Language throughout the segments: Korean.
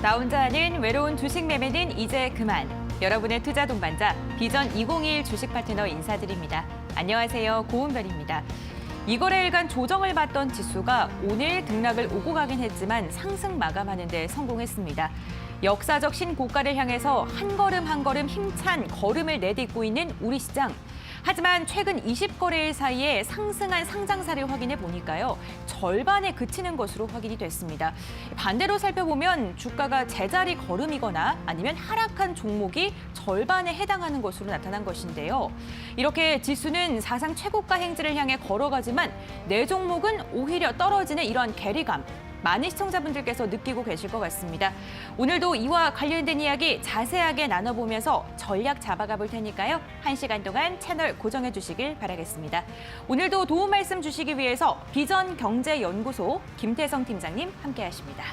나 혼자 하는 외로운 주식 매매는 이제 그만. 여러분의 투자 동반자 비전 2021 주식 파트너 인사드립니다. 안녕하세요. 고은별입니다. 이거래일간 조정을 받던 지수가 오늘 등락을 오고 가긴 했지만 상승 마감하는 데 성공했습니다. 역사적 신고가를 향해서 한 걸음 한 걸음 힘찬 걸음을 내딛고 있는 우리 시장. 하지만 최근 20거래일 사이에 상승한 상장사를 확인해 보니까요. 절반에 그치는 것으로 확인이 됐습니다. 반대로 살펴보면 주가가 제자리 걸음이거나 아니면 하락한 종목이 절반에 해당하는 것으로 나타난 것인데요. 이렇게 지수는 사상 최고가 행진을 향해 걸어가지만 내 종목은 오히려 떨어지는 이런 괴리감. 많은 시청자분들께서 느끼고 계실 것 같습니다. 오늘도 이와 관련된 이야기 자세하게 나눠보면서 전략 잡아가 볼 테니까요. 1시간 동안 채널 고정해 주시길 바라겠습니다. 오늘도 도움 말씀 주시기 위해서 비전경제연구소 김태성 팀장님 함께하십니다.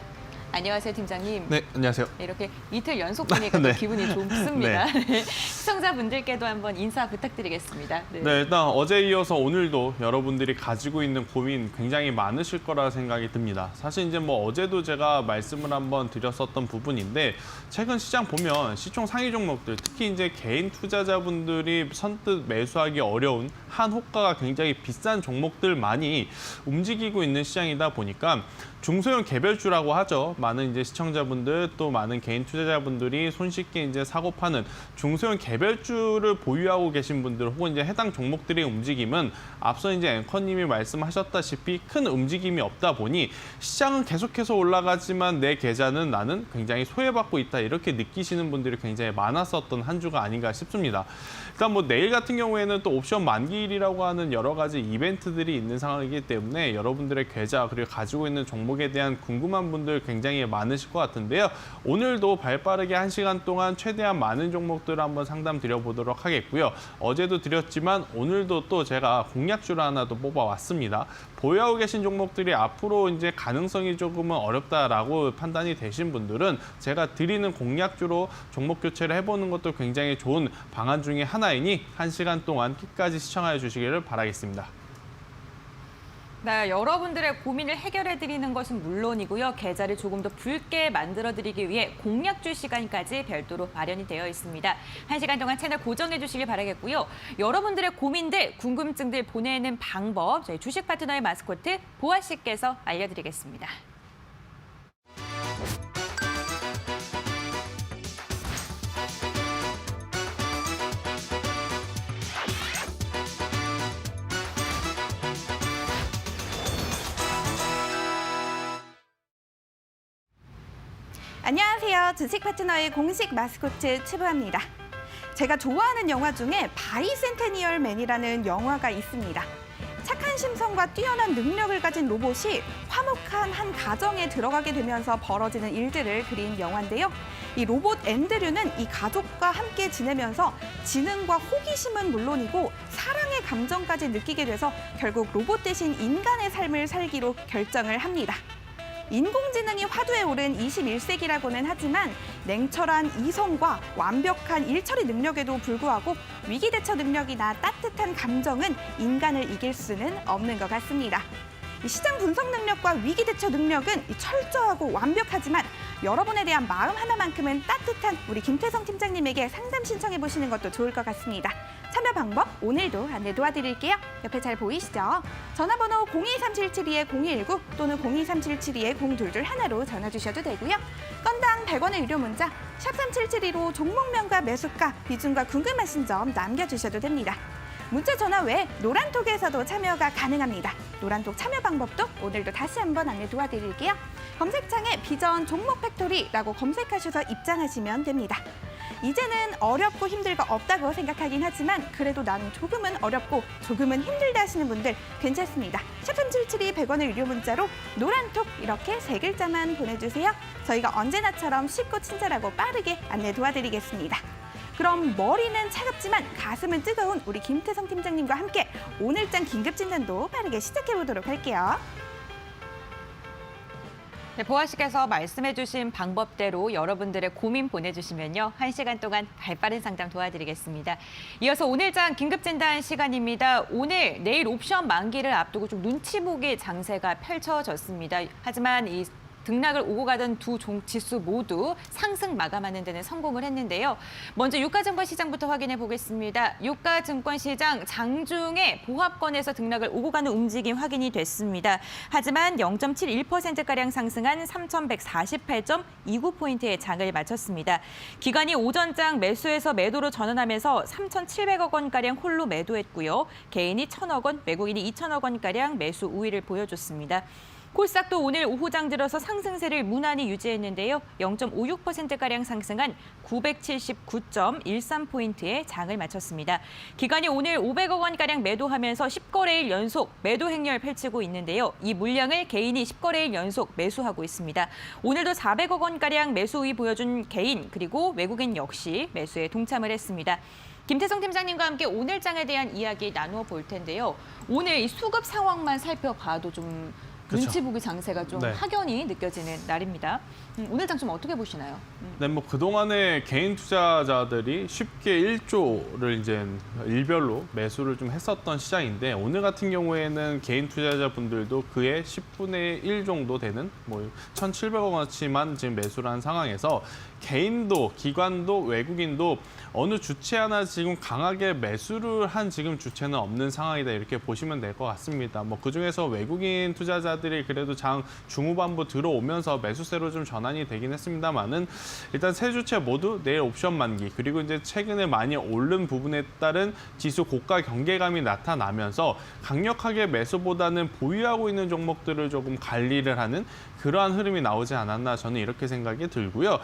안녕하세요, 팀장님. 네, 안녕하세요. 이렇게 이틀 연속 보니까 네. 기분이 좋습니다. 네. 시청자분들께도 한번 인사 부탁드리겠습니다. 네, 일단 어제 이어서 오늘도 여러분들이 가지고 있는 고민 굉장히 많으실 거라 생각이 듭니다. 사실 이제 어제도 제가 말씀을 한번 드렸었던 부분인데 최근 시장 보면 시총 상위 종목들, 특히 이제 개인 투자자분들이 선뜻 매수하기 어려운 한 호가가 굉장히 비싼 종목들 많이 움직이고 있는 시장이다 보니까 중소형 개별주라고 하죠. 많은 이제 시청자분들 또 많은 개인 투자자분들이 손쉽게 이제 사고 파는 중소형 개별주를 보유하고 계신 분들 혹은 이제 해당 종목들의 움직임은 앞서 이제 앵커님이 말씀하셨다시피 큰 움직임이 없다 보니 시장은 계속해서 올라가지만 내 계좌는 나는 굉장히 소외받고 있다 이렇게 느끼시는 분들이 굉장히 많았었던 한 주가 아닌가 싶습니다. 일단 내일 같은 경우에는 또 옵션 만기일이라고 하는 여러 가지 이벤트들이 있는 상황이기 때문에 여러분들의 계좌 그리고 가지고 있는 종목에 대한 궁금한 분들 굉장히 많으실 것 같은데요. 오늘도 발빠르게 1시간 동안 최대한 많은 종목들을 한번 상담 드려보도록 하겠고요. 어제도 드렸지만 오늘도 또 제가 공략주를 하나 더 뽑아왔습니다. 보유하고 계신 종목들이 앞으로 이제 가능성이 조금은 어렵다라고 판단이 되신 분들은 제가 드리는 공략주로 종목 교체를 해보는 것도 굉장히 좋은 방안 중에 하나이니 1시간 동안 끝까지 시청해 주시기를 바라겠습니다. 네, 여러분들의 고민을 해결해드리는 것은 물론이고요. 계좌를 조금 더 붉게 만들어드리기 위해 공략주 시간까지 별도로 마련이 되어 있습니다. 1시간 동안 채널 고정해 주시길 바라겠고요. 여러분들의 고민들, 궁금증들 보내는 방법 저희 주식 파트너의 마스코트 보아 씨께서 알려드리겠습니다. 안녕하세요. 주식 파트너의 공식 마스코트 최보아입니다. 제가 좋아하는 영화 중에 바이센테니얼 맨이라는 영화가 있습니다. 착한 심성과 뛰어난 능력을 가진 로봇이 화목한 한 가정에 들어가게 되면서 벌어지는 일들을 그린 영화인데요. 이 로봇 앤드류는 이 가족과 함께 지내면서 지능과 호기심은 물론이고 사랑의 감정까지 느끼게 돼서 결국 로봇 대신 인간의 삶을 살기로 결정을 합니다. 인공지능이 화두에 오른 21세기라고는 하지만 냉철한 이성과 완벽한 일처리 능력에도 불구하고 위기 대처 능력이나 따뜻한 감정은 인간을 이길 수는 없는 것 같습니다. 시장 분석 능력과 위기 대처 능력은 철저하고 완벽하지만 여러분에 대한 마음 하나만큼은 따뜻한 우리 김태성 팀장님에게 상담 신청해 보시는 것도 좋을 것 같습니다. 참여 방법 오늘도 안내 도와드릴게요. 옆에 잘 보이시죠? 전화번호 02377-2119 또는 02377-0222로 전화 주셔도 되고요. 건당 100원의 유료 문자 샵 3772로 종목명과 매수가, 비중과 궁금하신 점 남겨주셔도 됩니다. 문자 전화 외에 노란톡에서도 참여가 가능합니다. 노란톡 참여 방법도 오늘도 다시 한번 안내 도와드릴게요. 검색창에 비전 종목 팩토리라고 검색하셔서 입장하시면 됩니다. 이제는 어렵고 힘들고 없다고 생각하긴 하지만 그래도 나는 조금은 어렵고 조금은 힘들다 하시는 분들 괜찮습니다. 샵 3772 100원의 유료 문자로 노란톡 이렇게 3글자만 보내주세요. 저희가 언제나처럼 쉽고 친절하고 빠르게 안내 도와드리겠습니다. 그럼 머리는 차갑지만 가슴은 뜨거운 우리 김태성 팀장님과 함께 오늘장 긴급진단도 빠르게 시작해보도록 할게요. 네, 보아 씨께서 말씀해주신 방법대로 여러분들의 고민 보내주시면요. 1시간 동안 발빠른 상담 도와드리겠습니다. 이어서 오늘장 긴급진단 시간입니다. 오늘, 내일 옵션 만기를 앞두고 좀 눈치 보기 장세가 펼쳐졌습니다. 하지만 이 등락을 오고 가던 두 지수 모두 상승 마감하는 데는 성공을 했는데요. 먼저 유가증권 시장부터 확인해 보겠습니다. 유가증권 시장 장중에 보합권에서 등락을 오고 가는 움직임 확인이 됐습니다. 하지만 0.71%가량 상승한 3,148.29포인트의 장을 마쳤습니다. 기관이 오전장 매수에서 매도로 전환하면서 3,700억 원가량 홀로 매도했고요. 개인이 1,000억 원, 외국인이 2,000억 원가량 매수 우위를 보여줬습니다. 코스닥도 오늘 오후장 들어서 상승세를 무난히 유지했는데요. 0.56%가량 상승한 979.13포인트의 장을 마쳤습니다. 기관이 오늘 500억 원가량 매도하면서 10거래일 연속 매도 행렬 펼치고 있는데요. 이 물량을 개인이 10거래일 연속 매수하고 있습니다. 오늘도 400억 원가량 매수 우위 보여준 개인 그리고 외국인 역시 매수에 동참을 했습니다. 김태성 팀장님과 함께 오늘 장에 대한 이야기 나누어 볼 텐데요. 오늘 이 수급 상황만 살펴봐도 좀 눈치 보기 장세가 좀 네. 확연히 느껴지는 날입니다. 오늘 장 좀 어떻게 보시나요? 네, 뭐 그동안에 개인 투자자들이 쉽게 1조를 이제 일별로 매수를 좀 했었던 시장인데 오늘 같은 경우에는 개인 투자자분들도 그의 10분의 1 정도 되는 뭐 1,700억 원어치만 지금 매수를 한 상황에서 개인도 기관도 외국인도 어느 주체 하나 지금 강하게 매수를 한 지금 주체는 없는 상황이다 이렇게 보시면 될 것 같습니다. 뭐 그중에서 외국인 투자자들이 그래도 장 중후반부 들어오면서 매수세로 좀 전환이 되긴 했습니다만은 일단 세 주체 모두 내일 옵션 만기 그리고 이제 최근에 많이 오른 부분에 따른 지수 고가 경계감이 나타나면서 강력하게 매수보다는 보유하고 있는 종목들을 조금 관리를 하는 그러한 흐름이 나오지 않았나 저는 이렇게 생각이 들고요.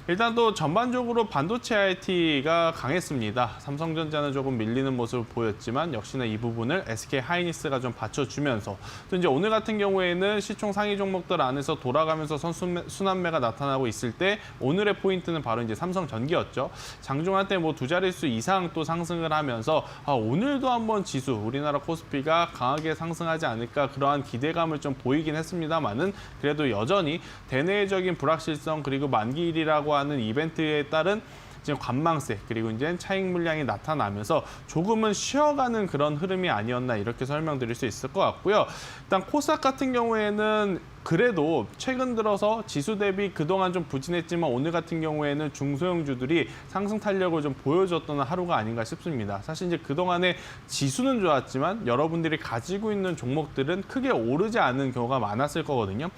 일단 또 전반적으로 반도체 IT가 강했습니다. 삼성전자는 조금 밀리는 모습을 보였지만 역시나 이 부분을 SK 하이닉스가 좀 받쳐주면서 또 이제 오늘 같은 경우에는 시총 상위 종목들 안에서 돌아가면서 순환매가 나타나고 있을 때 오늘의 포인트는 바로 이제 삼성전기였죠. 장중 한때 뭐 두 자릿수 이상 또 상승을 하면서 오늘도 한번 지수 우리나라 코스피가 강하게 상승하지 않을까 그러한 기대감을 좀 보이긴 했습니다만은 그래도 여전히 대내적인 불확실성 그리고 만기일이라고 하는 이벤트에 따른 지금 관망세 그리고 이제 차익 물량이 나타나면서 조금은 쉬어가는 그런 흐름이 아니었나 이렇게 설명드릴 수 있을 것 같고요. 일단 코스닥 같은 경우에는 그래도 최근 들어서 지수 대비 그동안 좀 부진했지만 오늘 같은 경우에는 중소형주들이 상승 탄력을 좀 보여줬던 하루가 아닌가 싶습니다. 사실 이제 그동안에 지수는 좋았지만 여러분들이 가지고 있는 종목들은 크게 오르지 않은 경우가 많았을 거거든요.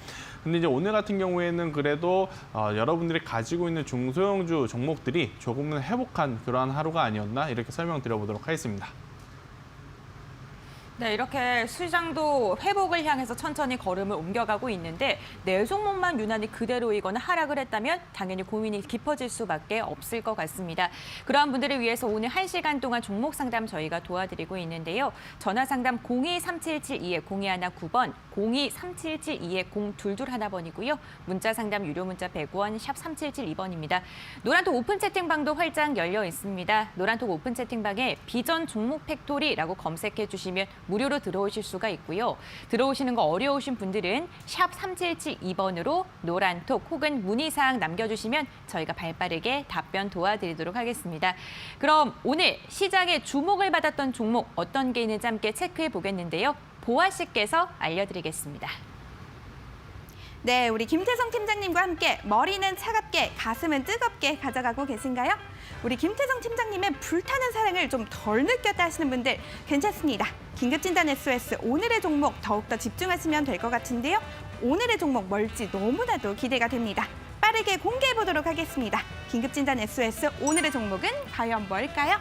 근데 이제 오늘 같은 경우에는 그래도 여러분들이 가지고 있는 중소형주 종목들이 조금은 회복한 그러한 하루가 아니었나 이렇게 설명드려보도록 하겠습니다. 네, 이렇게 시장도 회복을 향해서 천천히 걸음을 옮겨가고 있는데 내 종목만 유난히 그대로이거나 하락을 했다면 당연히 고민이 깊어질 수밖에 없을 것 같습니다. 그러한 분들을 위해서 오늘 1시간 동안 종목 상담 저희가 도와드리고 있는데요. 전화 상담 02-3772-0219번, 02-3772-0221번이고요. 문자 상담 유료 문자 100원, 샵 3772번입니다. 노란톡 오픈 채팅방도 활짝 열려 있습니다. 노란톡 오픈 채팅방에 비전 종목 팩토리라고 검색해 주시면 무료로 들어오실 수가 있고요. 들어오시는 거 어려우신 분들은 샵 3772번으로 노란톡 혹은 문의사항 남겨주시면 저희가 발빠르게 답변 도와드리도록 하겠습니다. 그럼 오늘 시장에 주목을 받았던 종목 어떤 게 있는지 함께 체크해 보겠는데요. 보아 씨께서 알려드리겠습니다. 네, 우리 김태성 팀장님과 함께 머리는 차갑게, 가슴은 뜨겁게 가져가고 계신가요? 우리 김태성 팀장님의 불타는 사랑을 좀 덜 느꼈다 하시는 분들 괜찮습니다. 긴급진단 SOS 오늘의 종목 더욱더 집중하시면 될 것 같은데요. 오늘의 종목 뭘지 너무나도 기대가 됩니다. 빠르게 공개해 보도록 하겠습니다. 긴급진단 SOS 오늘의 종목은 과연 뭘까요?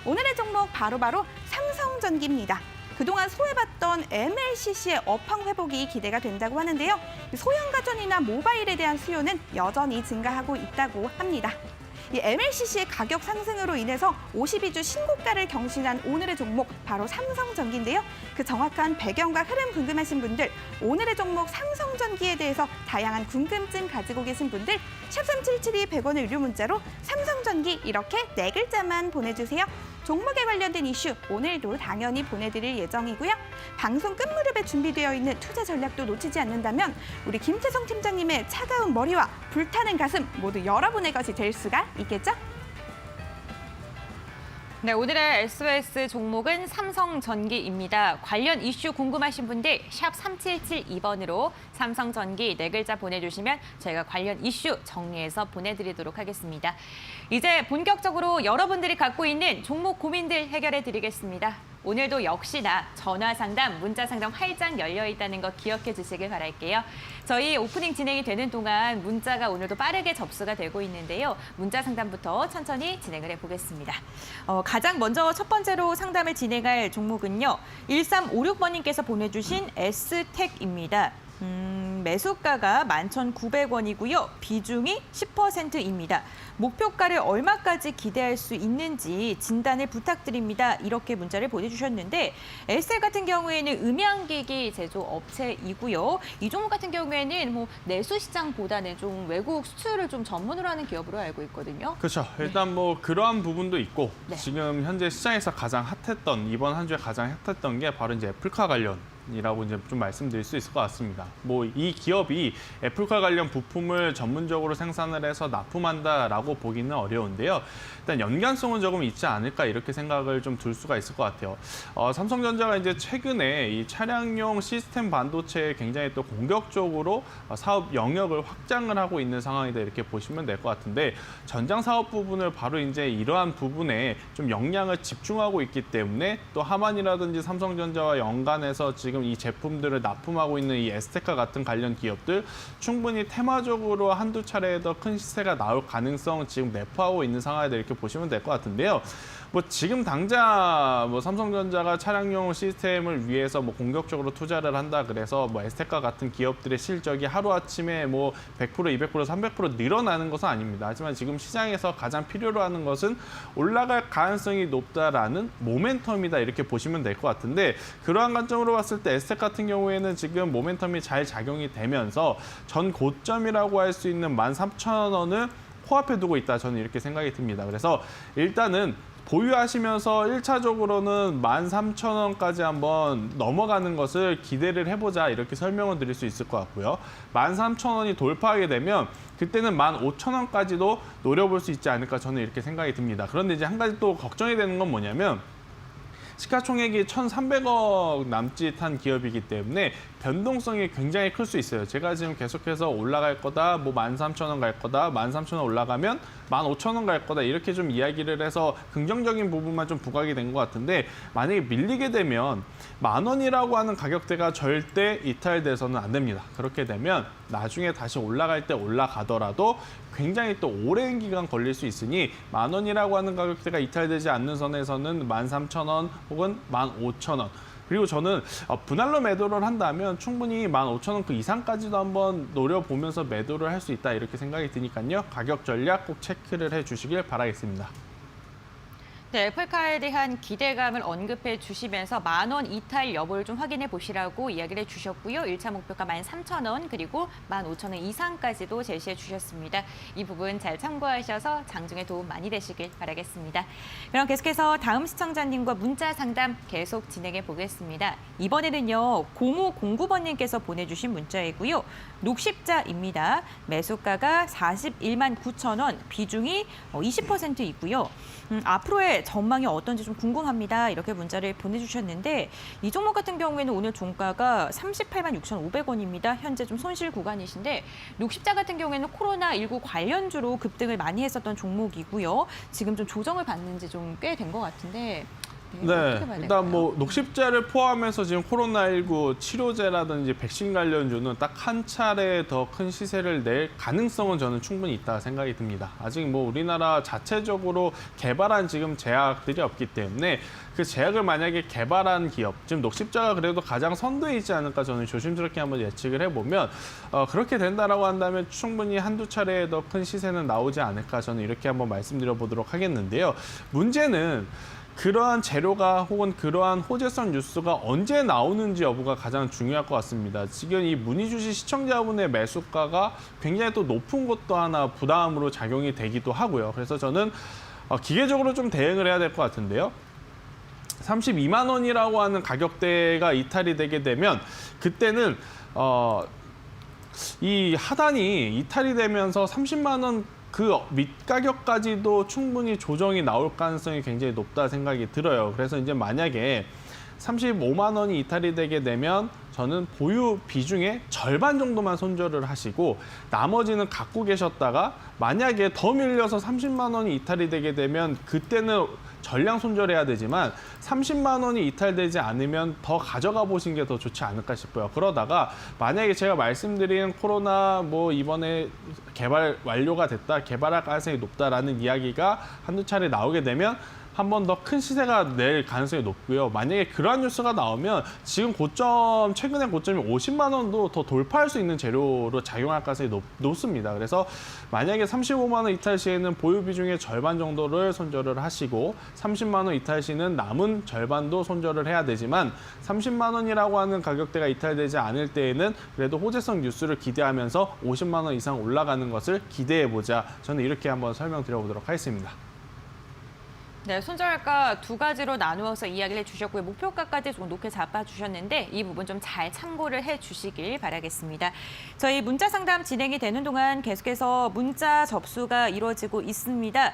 오늘의 종목 바로 삼성전기입니다. 그동안 소외받던 MLCC의 업황 회복이 기대가 된다고 하는데요. 소형 가전이나 모바일에 대한 수요는 여전히 증가하고 있다고 합니다. 이 MLCC의 가격 상승으로 인해서 52주 신고가를 경신한 오늘의 종목 바로 삼성전기인데요. 그 정확한 배경과 흐름 궁금하신 분들, 오늘의 종목 삼성전기에 대해서 다양한 궁금증 가지고 계신 분들 샵 3772 100원의 유료 문자로 삼성전기 이렇게 4글자만 보내주세요. 종목에 관련된 이슈 오늘도 당연히 보내드릴 예정이고요. 방송 끝 무렵에 준비되어 있는 투자 전략도 놓치지 않는다면 우리 김태성 팀장님의 차가운 머리와 불타는 가슴 모두 여러분의 것이 될 수가 있겠죠? 네, 오늘의 SOS 종목은 삼성전기입니다. 관련 이슈 궁금하신 분들 샵 3772번으로 삼성전기 네 글자 보내주시면 저희가 관련 이슈 정리해서 보내드리도록 하겠습니다. 이제 본격적으로 여러분들이 갖고 있는 종목 고민들 해결해 드리겠습니다. 오늘도 역시나 전화 상담, 문자 상담 활짝 열려 있다는 거 기억해 주시길 바랄게요. 저희 오프닝 진행이 되는 동안 문자가 오늘도 빠르게 접수가 되고 있는데요. 문자 상담부터 천천히 진행을 해보겠습니다. 가장 먼저 첫 번째로 상담을 진행할 종목은요. 1356번님께서 보내주신 S텍입니다. 매수가가 11,900원이고요. 비중이 10%입니다. 목표가를 얼마까지 기대할 수 있는지 진단을 부탁드립니다. 이렇게 문자를 보내주셨는데 SL 같은 경우에는 음향기기 제조 업체이고요. 이 종목 같은 경우에는 뭐 내수 시장보다는 좀 외국 수출을 좀 전문으로 하는 기업으로 알고 있거든요. 그렇죠. 일단 뭐 그러한 부분도 있고 네. 지금 현재 시장에서 가장 핫했던 이번 한 주에 가장 핫했던 게 바로 이제 애플카 관련. 이라고 이제 좀 말씀드릴 수 있을 것 같습니다. 뭐 이 기업이 애플카 관련 부품을 전문적으로 생산을 해서 납품한다라고 보기는 어려운데요. 일단 연관성은 조금 있지 않을까 이렇게 생각을 좀 둘 수가 있을 것 같아요. 삼성전자가 이제 최근에 이 차량용 시스템 반도체에 굉장히 또 공격적으로 사업 영역을 확장을 하고 있는 상황이다 이렇게 보시면 될 것 같은데 전장 사업 부분을 바로 이제 이러한 부분에 좀 역량을 집중하고 있기 때문에 또 하만이라든지 삼성전자와 연관해서 지금 이 제품들을 납품하고 있는 이 에스테카 같은 관련 기업들 충분히 테마적으로 한두 차례 더 큰 시세가 나올 가능성 지금 내포하고 있는 상황이다 이렇게 보시면 될 것 같은데요. 뭐 지금 당장 뭐 삼성전자가 차량용 시스템을 위해서 뭐 공격적으로 투자를 한다 그래서 뭐 에스테카 같은 기업들의 실적이 하루아침에 뭐 100%, 200%, 300% 늘어나는 것은 아닙니다. 하지만 지금 시장에서 가장 필요로 하는 것은 올라갈 가능성이 높다라는 모멘텀이다 이렇게 보시면 될 것 같은데 그러한 관점으로 봤을 때 에스텍 같은 경우에는 지금 모멘텀이 잘 작용이 되면서 전 고점이라고 할 수 있는 13,000원을 코앞에 두고 있다 저는 이렇게 생각이 듭니다. 그래서 일단은 보유하시면서 1차적으로는 13,000원까지 한번 넘어가는 것을 기대를 해보자 이렇게 설명을 드릴 수 있을 것 같고요. 13,000원이 돌파하게 되면 그때는 15,000원까지도 노려볼 수 있지 않을까 저는 이렇게 생각이 듭니다. 그런데 이제 한 가지 또 걱정이 되는 건 뭐냐면 시가총액이 1,300억 남짓한 기업이기 때문에 변동성이 굉장히 클 수 있어요. 제가 지금 계속해서 올라갈 거다, 뭐 13,000원 갈 거다, 13,000원 올라가면 15,000원 갈 거다 이렇게 좀 이야기를 해서 긍정적인 부분만 좀 부각이 된 것 같은데 만약에 밀리게 되면 10,000원이라고 하는 가격대가 절대 이탈돼서는 안 됩니다. 그렇게 되면 나중에 다시 올라갈 때 올라가더라도 굉장히 또 오랜 기간 걸릴 수 있으니 10,000원이라고 하는 가격대가 이탈되지 않는 선에서는 13,000원 혹은 15,000원 그리고 저는 분할로 매도를 한다면 충분히 15,000원 그 이상까지도 한번 노려보면서 매도를 할 수 있다 이렇게 생각이 드니까요. 가격 전략 꼭 체크를 해주시길 바라겠습니다. 네, 애플카에 대한 기대감을 언급해 주시면서 10,000원 이탈 여부를 좀 확인해 보시라고 이야기를 해주셨고요. 1차 목표가 13,000원 그리고 15,000원 이상까지도 제시해 주셨습니다. 이 부분 잘 참고하셔서 장중에 도움 많이 되시길 바라겠습니다. 그럼 계속해서 다음 시청자님과 문자 상담 계속 진행해 보겠습니다. 이번에는요. 0509번님께서 보내주신 문자이고요. 녹십자입니다. 매수가가 41만 9천원, 비중이 20%이고요. 앞으로의 전망이 어떤지 좀 궁금합니다. 이렇게 문자를 보내주셨는데 이 종목 같은 경우에는 오늘 종가가 38만 6,500원입니다. 현재 좀 손실 구간이신데 녹십자 같은 경우에는 코로나19 관련주로 급등을 많이 했었던 종목이고요. 지금 좀 조정을 받는지 좀 꽤 된 것 같은데 네, 일단 뭐 녹십자를 포함해서 지금 코로나19 치료제라든지 백신 관련주는 딱 한 차례 더 큰 시세를 낼 가능성은 저는 충분히 있다 생각이 듭니다. 아직 뭐 우리나라 자체적으로 개발한 지금 제약들이 없기 때문에 그 제약을 만약에 개발한 기업, 지금 녹십자가 그래도 가장 선두에 있지 않을까 저는 조심스럽게 한번 예측을 해보면 그렇게 된다라고 한다면 충분히 한두 차례 더 큰 시세는 나오지 않을까 저는 이렇게 한번 말씀드려 보도록 하겠는데요. 문제는 그러한 재료가 혹은 그러한 호재성 뉴스가 언제 나오는지 여부가 가장 중요할 것 같습니다. 지금 이 문의주시 시청자분의 매수가가 굉장히 또 높은 것도 하나 부담으로 작용이 되기도 하고요. 그래서 저는 기계적으로 좀 대응을 해야 될 것 같은데요. 32만 원이라고 하는 가격대가 이탈이 되게 되면 그때는 이 하단이 이탈이 되면서 30만 원 그 밑가격까지도 충분히 조정이 나올 가능성이 굉장히 높다 생각이 들어요. 그래서 이제 만약에 35만 원이 이탈이 되게 되면 저는 보유 비중의 절반 정도만 손절을 하시고 나머지는 갖고 계셨다가 만약에 더 밀려서 30만 원이 이탈이 되게 되면 그때는 전량 손절해야 되지만 30만 원이 이탈되지 않으면 더 가져가 보신 게 더 좋지 않을까 싶어요. 그러다가 만약에 제가 말씀드린 코로나 뭐 이번에 개발 완료가 됐다, 개발할 가능성이 높다라는 이야기가 한두 차례 나오게 되면 한 번 더 큰 시세가 낼 가능성이 높고요. 만약에 그러한 뉴스가 나오면 지금 고점, 최근의 고점이 50만 원도 더 돌파할 수 있는 재료로 작용할 가능성이 높습니다. 그래서 만약에 35만 원 이탈 시에는 보유 비중의 절반 정도를 손절을 하시고 30만 원 이탈 시는 남은 절반도 손절을 해야 되지만 30만 원이라고 하는 가격대가 이탈되지 않을 때에는 그래도 호재성 뉴스를 기대하면서 50만 원 이상 올라가는 것을 기대해보자. 저는 이렇게 한번 설명드려보도록 하겠습니다. 네, 손절가 두 가지로 나누어서 이야기를 해주셨고요. 목표가까지 좀 높게 잡아주셨는데 이 부분 좀 잘 참고를 해주시길 바라겠습니다. 저희 문자 상담 진행이 되는 동안 계속해서 문자 접수가 이루어지고 있습니다.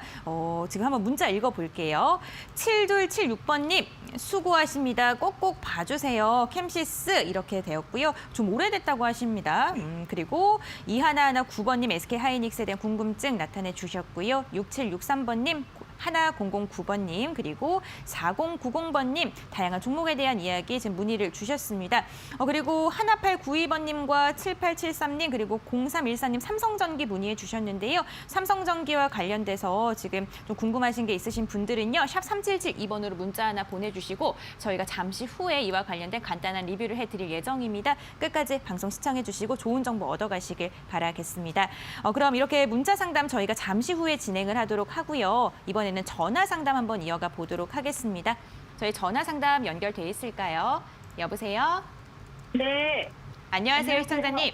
지금 한번 문자 읽어볼게요. 7276번님 수고하십니다. 꼭꼭 봐주세요. 캠시스 이렇게 되었고요. 좀 오래됐다고 하십니다. 그리고 2119번님 SK 하이닉스에 대한 궁금증 나타내 주셨고요. 6763번님 하나 009번님 그리고 4090번님 다양한 종목에 대한 이야기 지금 문의를 주셨습니다. 그리고 1892번님과 7873님 그리고 0314님 삼성전기 문의해 주셨는데요. 삼성전기와 관련돼서 지금 좀 궁금하신 게 있으신 분들은요. 샵 3772번으로 문자 하나 보내주시고 저희가 잠시 후에 이와 관련된 간단한 리뷰를 해드릴 예정입니다. 끝까지 방송 시청해 주시고 좋은 정보 얻어가시길 바라겠습니다. 그럼 이렇게 문자 상담 저희가 잠시 후에 진행을 하도록 하고요. 이번에는 전화 상담 한번 이어가 보도록 하겠습니다. 저희 전화 상담 연결돼 있을까요? 여보세요? 네. 안녕하세요, 시청자님.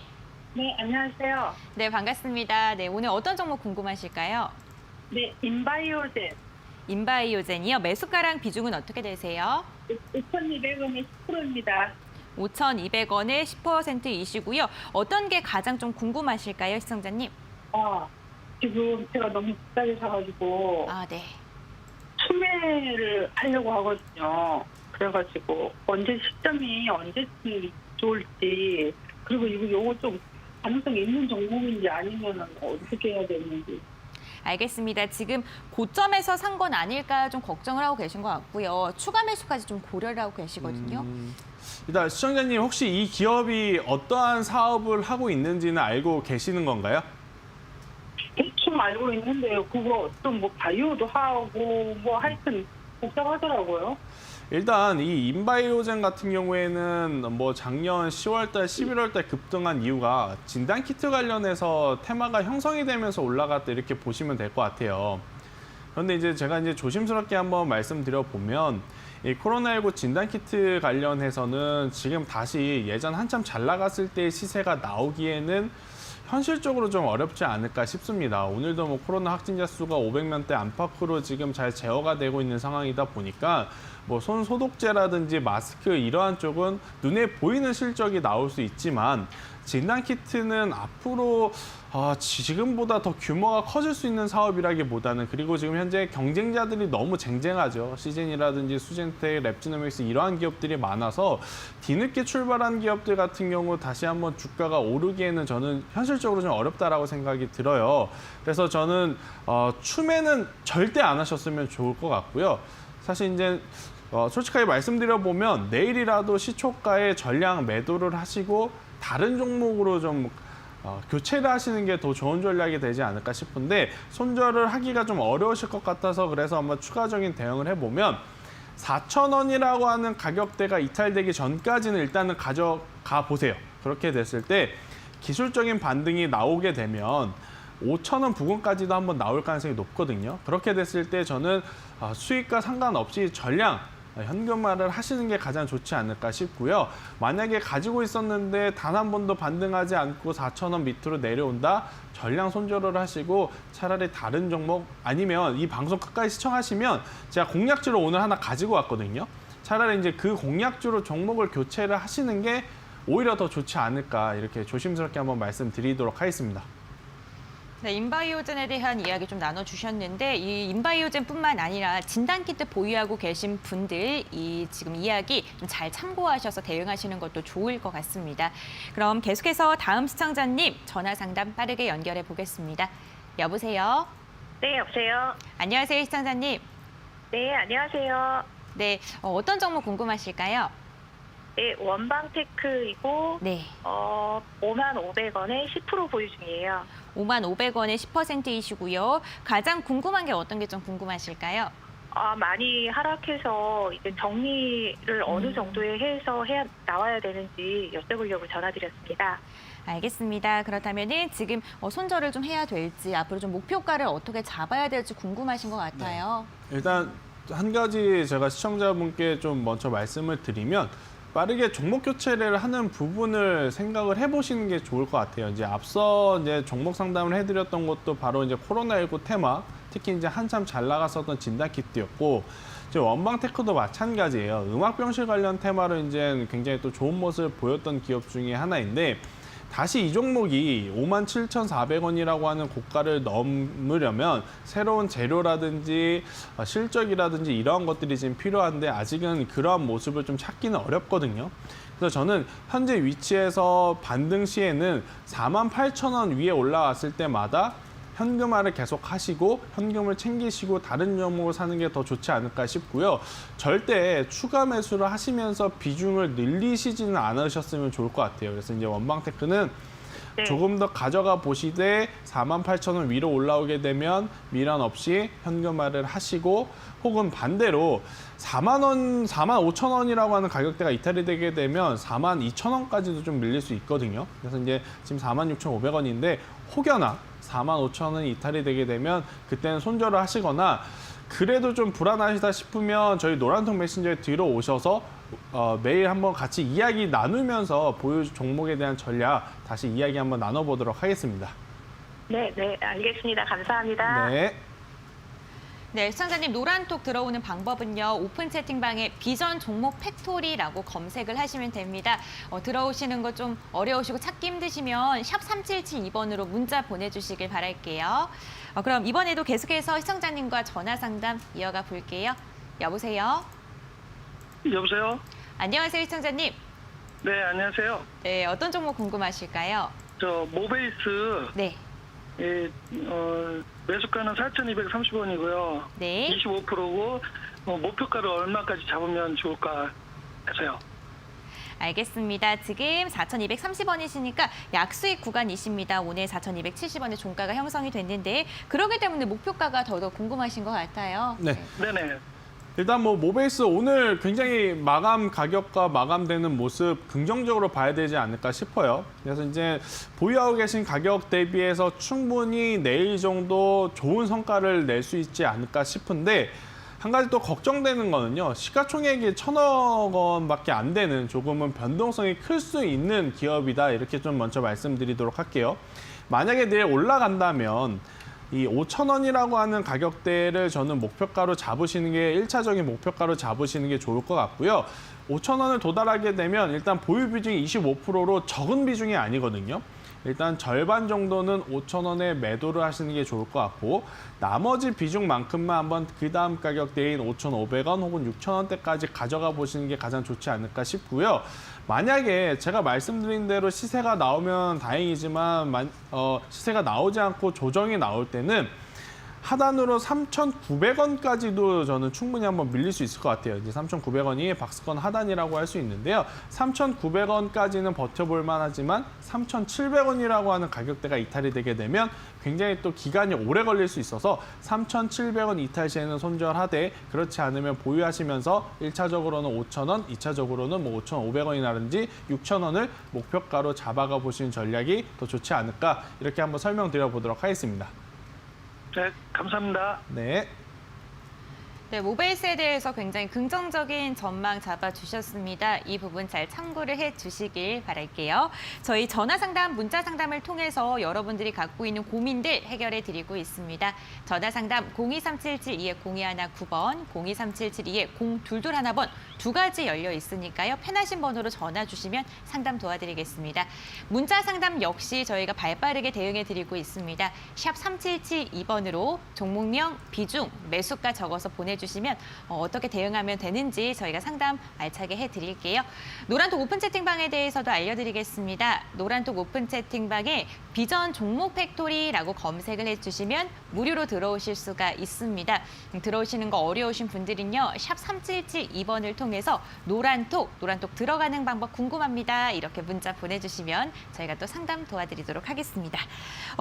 네, 안녕하세요. 네, 반갑습니다. 네, 오늘 어떤 종목 궁금하실까요? 네, 인바이오젠 인바이오젠이요. 매수가랑 비중은 어떻게 되세요? 5,200원에 10%입니다. 5,200원에 10%이시고요. 어떤 게 가장 좀 궁금하실까요, 시청자님? 지금 제가 너무 비싸게 사가지고 아, 네. 투매를 하려고 하거든요. 그래가지고 시점이 언제쯤 좋을지 그리고 요거 좀 가능성이 있는 종목인지 아니면 어떻게 해야 되는지. 알겠습니다. 지금 고점에서 산 건 아닐까 좀 걱정을 하고 계신 것 같고요. 추가 매수까지 좀 고려를 하고 계시거든요. 일단 시청자님 혹시 이 기업이 어떠한 사업을 하고 있는지는 알고 계시는 건가요? 대충 알고 있는데요. 그거 좀 뭐 바이오도 하고 뭐 하여튼 복잡하더라고요. 일단 이 인바이오젠 같은 경우에는 뭐 작년 10월달, 11월달 급등한 이유가 진단키트 관련해서 테마가 형성이 되면서 올라갔다 이렇게 보시면 될 것 같아요. 그런데 이제 제가 조심스럽게 한번 말씀드려 보면 이 코로나19 진단키트 관련해서는 지금 다시 예전 한참 잘 나갔을 때의 시세가 나오기에는 현실적으로 좀 어렵지 않을까 싶습니다. 오늘도 뭐 코로나 확진자 수가 500명대 안팎으로 지금 잘 제어가 되고 있는 상황이다 보니까 뭐 손 소독제라든지 마스크 이러한 쪽은 눈에 보이는 실적이 나올 수 있지만 진단키트는 앞으로 지금보다 더 규모가 커질 수 있는 사업이라기보다는 그리고 지금 현재 경쟁자들이 너무 쟁쟁하죠. 시젠이라든지 수젠텍, 랩지노믹스 이러한 기업들이 많아서 뒤늦게 출발한 기업들 같은 경우 다시 한번 주가가 오르기에는 저는 현실적으로 좀 어렵다라고 생각이 들어요. 그래서 저는 추매는 절대 안 하셨으면 좋을 것 같고요. 사실 이제 솔직하게 말씀드려보면 내일이라도 시초가에 전량 매도를 하시고 다른 종목으로 좀 교체를 하시는 게 더 좋은 전략이 되지 않을까 싶은데 손절을 하기가 좀 어려우실 것 같아서 그래서 한번 추가적인 대응을 해보면 4,000원이라고 하는 가격대가 이탈되기 전까지는 일단은 가져가 보세요. 그렇게 됐을 때 기술적인 반등이 나오게 되면 5,000원 부근까지도 한번 나올 가능성이 높거든요. 그렇게 됐을 때 저는 수익과 상관없이 전량 현금화를 하시는 게 가장 좋지 않을까 싶고요. 만약에 가지고 있었는데 단 한 번도 반등하지 않고 4,000원 밑으로 내려온다? 전량 손절을 하시고 차라리 다른 종목 아니면 이 방송 끝까지 시청하시면 제가 공략주를 오늘 하나 가지고 왔거든요. 차라리 이제 그 공략주로 종목을 교체를 하시는 게 오히려 더 좋지 않을까 이렇게 조심스럽게 한번 말씀드리도록 하겠습니다. 네, 인바이오젠에 대한 이야기 좀 나눠주셨는데 이 인바이오젠뿐만 아니라 진단키트 보유하고 계신 분들 이 지금 이야기 좀 잘 참고하셔서 대응하시는 것도 좋을 것 같습니다. 그럼 계속해서 다음 시청자님 전화 상담 빠르게 연결해 보겠습니다. 여보세요? 네, 여보세요? 안녕하세요, 시청자님. 네, 안녕하세요. 네, 어떤 종목 궁금하실까요? 네, 원방테크이고, 네, 55,500원에 10% 보유 중이에요. 55,500원에 10%이시고요. 가장 궁금한 게 어떤 게 좀 궁금하실까요? 많이 하락해서 이제 정리를 어느 정도에 해서 나와야 되는지 여쭤보려고 전화드렸습니다. 알겠습니다. 그렇다면은 지금 손절을 좀 해야 될지 앞으로 좀 목표가를 어떻게 잡아야 될지 궁금하신 것 같아요. 일단 한 가지 제가 시청자분께 좀 먼저 말씀을 드리면 빠르게 종목 교체를 하는 부분을 생각을 해보시는 게 좋을 것 같아요. 이제 앞서 이제 종목 상담을 해드렸던 것도 바로 이제 코로나19 테마, 특히 이제 한참 잘 나갔었던 진단키트였고, 이제 원방테크도 마찬가지예요. 음악병실 관련 테마로 이제 굉장히 또 좋은 모습을 보였던 기업 중에 하나인데, 다시 이 종목이 57,400원이라고 하는 고가를 넘으려면 새로운 재료라든지 실적이라든지 이러한 것들이 지금 필요한데 아직은 그러한 모습을 좀 찾기는 어렵거든요. 그래서 저는 현재 위치에서 반등 시에는 48,000원 위에 올라왔을 때마다 현금화를 계속 하시고 현금을 챙기시고 다른 종목을 사는 게 더 좋지 않을까 싶고요. 절대 추가 매수를 하시면서 비중을 늘리시지는 않으셨으면 좋을 것 같아요. 그래서 이제 원방테크는 네. 조금 더 가져가 보시되 48,000원 위로 올라오게 되면 미련 없이 현금화를 하시고, 혹은 반대로 45,000원이라고 하는 가격대가 이탈이 되게 되면 42,000원까지도 좀 밀릴 수 있거든요. 그래서 이제 지금 46,500원인데 혹여나 45,000원이 이탈이 되게 되면 그때는 손절을 하시거나, 그래도 좀 불안하시다 싶으면 저희 노란통 메신저에 들어오셔서 매일 한번 같이 이야기 나누면서 보유 종목에 대한 전략 다시 이야기 한번 나눠보도록 하겠습니다. 네, 네, 알겠습니다. 감사합니다. 네. 네, 시청자님 노란톡 들어오는 방법은요. 오픈 채팅방에 비전 종목 팩토리라고 검색을 하시면 됩니다. 들어오시는 거 좀 어려우시고 찾기 힘드시면 샵 3772번으로 문자 보내주시길 바랄게요. 그럼 이번에도 계속해서 시청자님과 전화 상담 이어가 볼게요. 여보세요? 여보세요? 안녕하세요, 시청자님. 네, 안녕하세요. 네, 어떤 종목 궁금하실까요? 저 모베이스 네, 매수가는 4,230원이고요. 네. 25%고 목표가를 얼마까지 잡으면 좋을까 해서요. 알겠습니다. 지금 4,230원이시니까 약수익 구간이십니다. 오늘 4,270원의 종가가 형성이 됐는데 그러기 때문에 목표가가 더더욱 궁금하신 것 같아요. 네. 네네. 일단 뭐 모베이스 오늘 굉장히 마감 가격과 마감되는 모습 긍정적으로 봐야 되지 않을까 싶어요. 그래서 이제 보유하고 계신 가격 대비해서 충분히 내일 정도 좋은 성과를 낼 수 있지 않을까 싶은데, 한 가지 또 걱정되는 거는요. 시가총액이 1,000억 원밖에 안 되는 조금은 변동성이 클 수 있는 기업이다. 이렇게 좀 먼저 말씀드리도록 할게요. 만약에 내일 올라간다면 이 5,000원이라고 하는 가격대를 저는 목표가로 잡으시는 게 1차적인 목표가로 잡으시는 게 좋을 것 같고요. 5,000원을 도달하게 되면 일단 보유 비중이 25%로 적은 비중이 아니거든요. 일단 절반 정도는 5,000원에 매도를 하시는 게 좋을 것 같고, 나머지 비중만큼만 한번 그 다음 가격대인 5,500원 혹은 6,000원대까지 가져가 보시는 게 가장 좋지 않을까 싶고요. 만약에 제가 말씀드린 대로 시세가 나오면 다행이지만 시세가 나오지 않고 조정이 나올 때는 하단으로 3,900원까지도 저는 충분히 한번 밀릴 수 있을 것 같아요. 이제 3,900원이 박스권 하단이라고 할 수 있는데요. 3,900원까지는 버텨볼 만하지만 3,700원이라고 하는 가격대가 이탈이 되게 되면 굉장히 또 기간이 오래 걸릴 수 있어서 3,700원 이탈 시에는 손절하되, 그렇지 않으면 보유하시면서 1차적으로는 5,000원, 2차적으로는 뭐 5,500원이라든지 6,000원을 목표가로 잡아가 보시는 전략이 더 좋지 않을까, 이렇게 한번 설명드려 보도록 하겠습니다. 네, 감사합니다. 네. 네, 모베이스에 대해서 굉장히 긍정적인 전망 잡아주셨습니다. 이 부분 잘 참고를 해주시길 바랄게요. 저희 전화 상담, 문자 상담을 통해서 여러분들이 갖고 있는 고민들 해결해 드리고 있습니다. 전화 상담 02377-0219번, 02377-0221번 두 가지 열려 있으니까요. 편하신 번호로 전화 주시면 상담 도와드리겠습니다. 문자 상담 역시 저희가 발빠르게 대응해 드리고 있습니다. 샵 3772번으로 종목명, 비중, 매수가 적어서 보내주시면 어떻게 대응하면 되는지 저희가 상담 알차게 해드릴게요. 노란톡 오픈 채팅방에 대해서도 알려드리겠습니다. 노란톡 오픈 채팅방에 비전 종목 팩토리라고 검색을 해주시면 무료로 들어오실 수가 있습니다. 들어오시는 거 어려우신 분들은요. 샵 3772번을 통해서 노란톡 들어가는 방법 궁금합니다. 이렇게 문자 보내주시면 저희가 또 상담 도와드리도록 하겠습니다.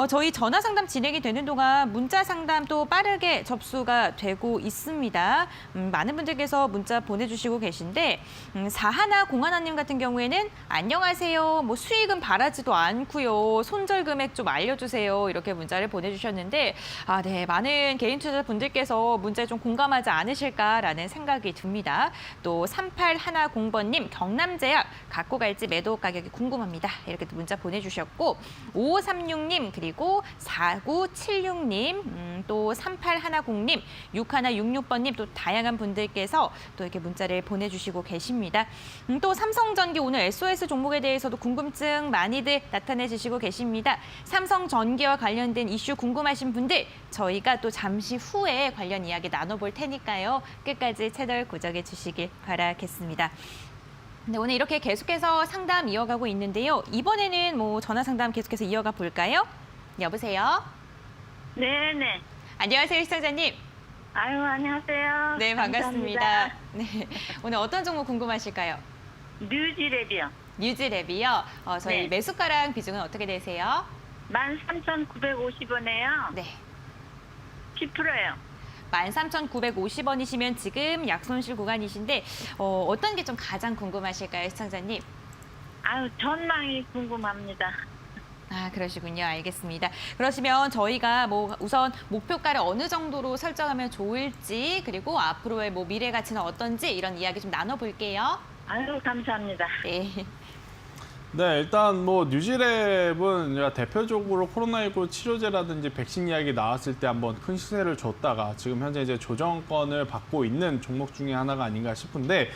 저희 전화 상담 진행이 되는 동안 문자 상담 또 빠르게 접수가 되고 있습니다. 많은 분들께서 문자 보내주시고 계신데 4101님 같은 경우에는 안녕하세요. 뭐 수익은 바라지도 않고요. 손절 금액 좀 알려주세요. 이렇게 문자를 보내주셨는데 네, 많은 개인 투자자분들께서 문자에 좀 공감하지 않으실까라는 생각이 듭니다. 또 3810번님 경남제약 갖고 갈지 매도 가격이 궁금합니다. 이렇게 또 문자 보내주셨고 5536님 그리고 4976님 또 3810님 6166번님 또 다양한 분들께서 또 이렇게 문자를 보내주시고 계십니다. 또 삼성전기 오늘 SOS 종목에 대해서도 궁금증 많이들 나타내 주시고 계십니다. 삼성전기와 관련된 이슈 궁금하신 분들 저희가 또 잠시 후에 관련 이야기 나눠볼 테니까요. 끝까지 채널 고정해 주시길 바라겠습니다. 네, 오늘 이렇게 계속해서 상담 이어가고 있는데요. 이번에는 뭐 전화 상담 계속해서 이어가 볼까요? 여보세요? 네네. 안녕하세요, 시청자님. 아유, 안녕하세요. 네, 반갑습니다. 감사합니다. 네, 오늘 어떤 종목 궁금하실까요? 뉴지랩이요. 뉴지랩이요. 저희 네. 매수가랑 비중은 어떻게 되세요? 13,950원에요. 네. 10%예요. 13,950원이시면 지금 약손실 구간이신데 어떤 게 좀 가장 궁금하실까요, 시청자님? 아유, 전망이 궁금합니다. 그러시군요. 알겠습니다. 그러시면 저희가 뭐 우선 목표가를 어느 정도로 설정하면 좋을지 그리고 앞으로의 뭐 미래 가치는 어떤지 이런 이야기 좀 나눠볼게요. 아유, 감사합니다. 네. 네, 일단 뭐 뉴지랩은 대표적으로 코로나19 치료제라든지 백신 이야기 나왔을 때 한번 큰 시세를 줬다가 지금 현재 이제 조정권을 받고 있는 종목 중에 하나가 아닌가 싶은데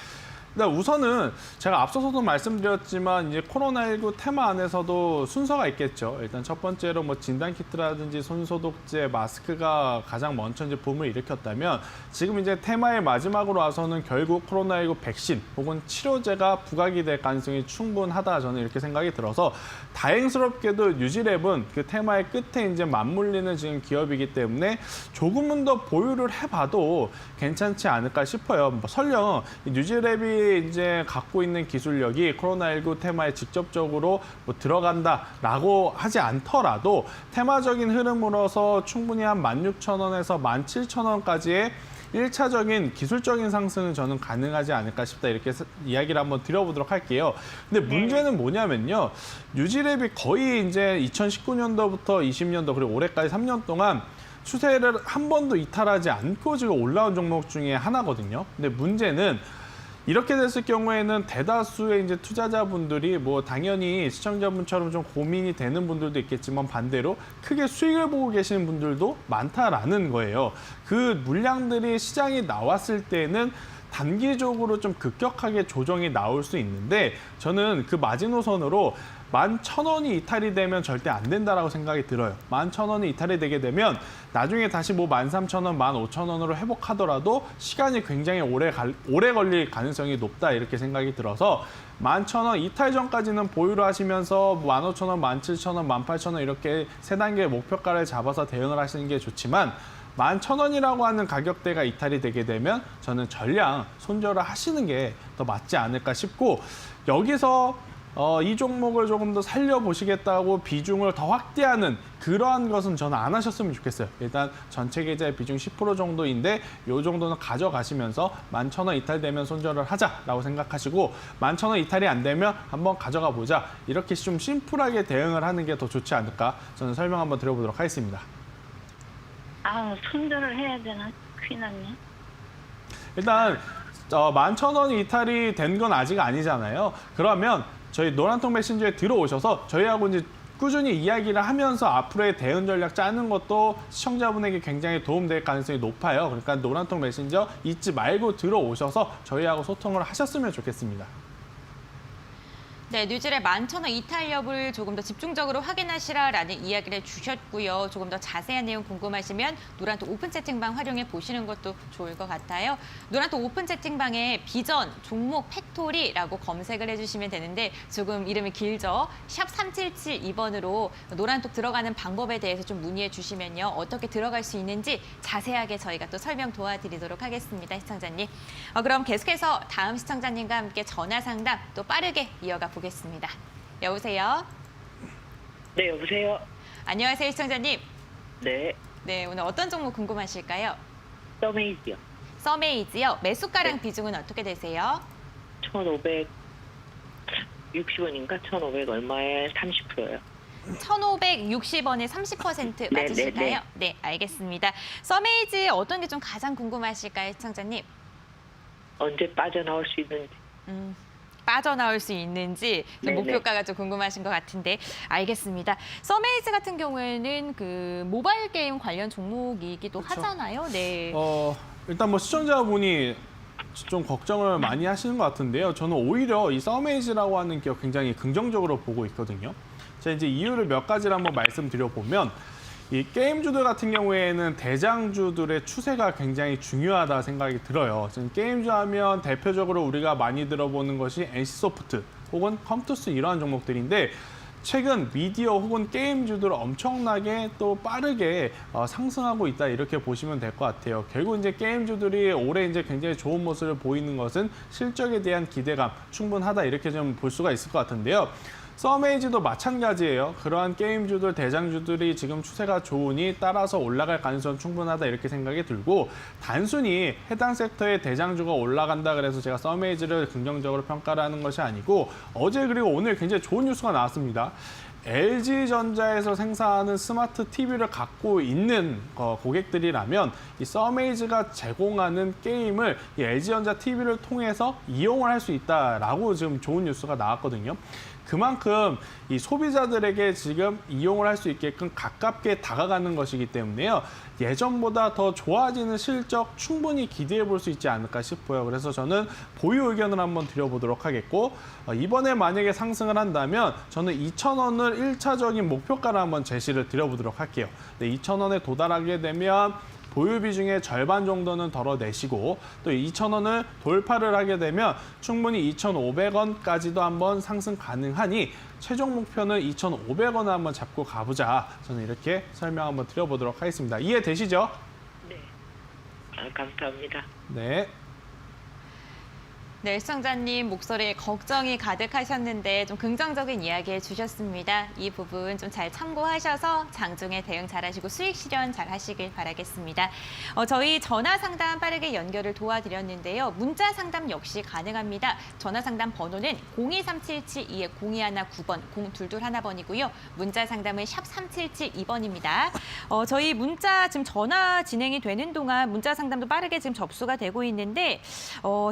우선은 제가 앞서서도 말씀드렸지만 이제 코로나19 테마 안에서도 순서가 있겠죠. 일단 첫 번째로 뭐 진단키트라든지 손소독제, 마스크가 가장 먼저 이제 붐을 일으켰다면 지금 이제 테마의 마지막으로 와서는 결국 코로나19 백신 혹은 치료제가 부각이 될 가능성이 충분하다 저는 이렇게 생각이 들어서 다행스럽게도 뉴지랩은 그 테마의 끝에 이제 맞물리는 지금 기업이기 때문에 조금은 더 보유를 해봐도 괜찮지 않을까 싶어요. 뭐 설령 뉴지랩이 이제 갖고 있는 기술력이 코로나19 테마에 직접적으로 뭐 들어간다라고 하지 않더라도 테마적인 흐름으로서 충분히 한 16,000원에서 17,000원까지의 1차적인 기술적인 상승은 저는 가능하지 않을까 싶다 이렇게 이야기를 한번 드려보도록 할게요. 근데 문제는 뭐냐면요. 뉴지랩이 거의 이제 2019년도부터 20년도 그리고 올해까지 3년 동안 추세를 한 번도 이탈하지 않고 지금 올라온 종목 중에 하나거든요. 근데 문제는 이렇게 됐을 경우에는 대다수의 이제 투자자분들이 뭐 당연히 시청자분처럼 좀 고민이 되는 분들도 있겠지만 반대로 크게 수익을 보고 계시는 분들도 많다라는 거예요. 그 물량들이 시장에 나왔을 때는 단기적으로 좀 급격하게 조정이 나올 수 있는데 저는 그 마지노선으로 11,000원이 이탈이 되면 절대 안 된다라고 생각이 들어요. 11,000원이 이탈이 되게 되면 나중에 다시 뭐 13,000원, 15,000원으로 회복하더라도 시간이 굉장히 오래 걸릴 가능성이 높다 이렇게 생각이 들어서 11,000원 이탈 전까지는 보유를 하시면서 15,000원, 17,000원, 18,000원 이렇게 세 단계의 목표가를 잡아서 대응을 하시는 게 좋지만 11,000원이라고 하는 가격대가 이탈이 되게 되면 저는 전량 손절을 하시는 게 더 맞지 않을까 싶고 여기서 이 종목을 조금 더 살려보시겠다고 비중을 더 확대하는 그러한 것은 저는 안 하셨으면 좋겠어요. 일단 전체 계좌의 비중 10% 정도인데 이 정도는 가져가시면서 11,000원 이탈되면 손절을 하자라고 생각하시고 11,000원 이탈이 안 되면 한번 가져가 보자. 이렇게 좀 심플하게 대응을 하는 게 더 좋지 않을까 저는 설명 한번 드려보도록 하겠습니다. 아우, 손절을 해야 되나? 큰일 났네. 일단 11,000원이 이탈이 된 건 아직 아니잖아요. 그러면 저희 노란통 메신저에 들어오셔서 저희하고 이제 꾸준히 이야기를 하면서 앞으로의 대응 전략 짜는 것도 시청자분에게 굉장히 도움될 가능성이 높아요. 그러니까 노란통 메신저 잊지 말고 들어오셔서 저희하고 소통을 하셨으면 좋겠습니다. 네, 뉴질의 11,000원 이탈 여부를 조금 더 집중적으로 확인하시라라는 이야기를 주셨고요. 조금 더 자세한 내용 궁금하시면 노란톡 오픈 채팅방 활용해 보시는 것도 좋을 것 같아요. 노란톡 오픈 채팅방에 비전, 종목, 팩토리라고 검색을 해주시면 되는데 조금 이름이 길죠. 샵 3772번으로 노란톡 들어가는 방법에 대해서 좀 문의해 주시면요. 어떻게 들어갈 수 있는지 자세하게 저희가 또 설명 도와드리도록 하겠습니다. 시청자님. 그럼 계속해서 다음 시청자님과 함께 전화 상담 또 빠르게 이어가 보겠습니다. 여보세요? 네, 여보세요? 안녕하세요, 시청자님. 네, 네, 오늘 어떤 종목 궁금하실까요? 서메이지요. 서메이지요. 매수가랑 비중은 어떻게 되세요? 1,560원인가? 1,500 얼마에 30%요. 1,560원에 30% 맞으실까요? 네, 알겠습니다. 서메이지 어떤 게 좀 가장 궁금하실까요, 시청자님? 언제 빠져나올 수 있는지. 빠져나올 수 있는지 좀 네네. 목표가가 좀 궁금하신 것 같은데 알겠습니다. 서메이지 같은 경우에는 그 모바일 게임 관련 종목이기도 그렇죠. 하잖아요. 네. 일단 뭐 시청자분이 좀 걱정을 많이 하시는 것 같은데요. 저는 오히려 이 서메이지라고 하는 기업 굉장히 긍정적으로 보고 있거든요. 제가 이제 이유를 몇 가지를 한번 말씀드려보면 이 게임주들 같은 경우에는 대장주들의 추세가 굉장히 중요하다 생각이 들어요. 지금 게임주 하면 대표적으로 우리가 많이 들어보는 것이 NC소프트 혹은 컴투스 이러한 종목들인데 최근 미디어 혹은 게임주들 엄청나게 또 빠르게 상승하고 있다 이렇게 보시면 될 것 같아요. 결국 이제 게임주들이 올해 이제 굉장히 좋은 모습을 보이는 것은 실적에 대한 기대감 충분하다 이렇게 좀 볼 수가 있을 것 같은데요. 서메이지도 마찬가지예요. 그러한 게임주들, 대장주들이 지금 추세가 좋으니 따라서 올라갈 가능성은 충분하다 이렇게 생각이 들고 단순히 해당 섹터의 대장주가 올라간다 그래서 제가 서메이지를 긍정적으로 평가를 하는 것이 아니고 어제 그리고 오늘 굉장히 좋은 뉴스가 나왔습니다. LG전자에서 생산하는 스마트 TV를 갖고 있는 고객들이라면 이 서메이지가 제공하는 게임을 이 LG전자 TV를 통해서 이용을 할 수 있다라고 지금 좋은 뉴스가 나왔거든요. 그만큼 이 소비자들에게 지금 이용을 할 수 있게끔 가깝게 다가가는 것이기 때문에요. 예전보다 더 좋아지는 실적 충분히 기대해 볼 수 있지 않을까 싶어요. 그래서 저는 보유 의견을 한번 드려보도록 하겠고 이번에 만약에 상승을 한다면 저는 2,000원을 1차적인 목표가를 한번 제시를 드려보도록 할게요. 네, 2,000원에 도달하게 되면 보유 비중의 절반 정도는 덜어내시고 또 2,000원을 돌파를 하게 되면 충분히 2,500원까지도 한번 상승 가능하니 최종 목표는 2,500원을 한번 잡고 가보자. 저는 이렇게 설명 한번 드려보도록 하겠습니다. 이해되시죠? 네. 감사합니다. 네. 네, 시청자님 목소리에 걱정이 가득하셨는데 좀 긍정적인 이야기 해주셨습니다. 이 부분 좀 잘 참고하셔서 장중에 대응 잘하시고 수익 실현 잘 하시길 바라겠습니다. 저희 전화 상담 빠르게 연결을 도와드렸는데요. 문자 상담 역시 가능합니다. 전화 상담 번호는 02377-2-0219번, 0221번이고요. 문자 상담은 샵 3772번입니다. 저희 문자 지금 전화 진행이 되는 동안 문자 상담도 빠르게 지금 접수가 되고 있는데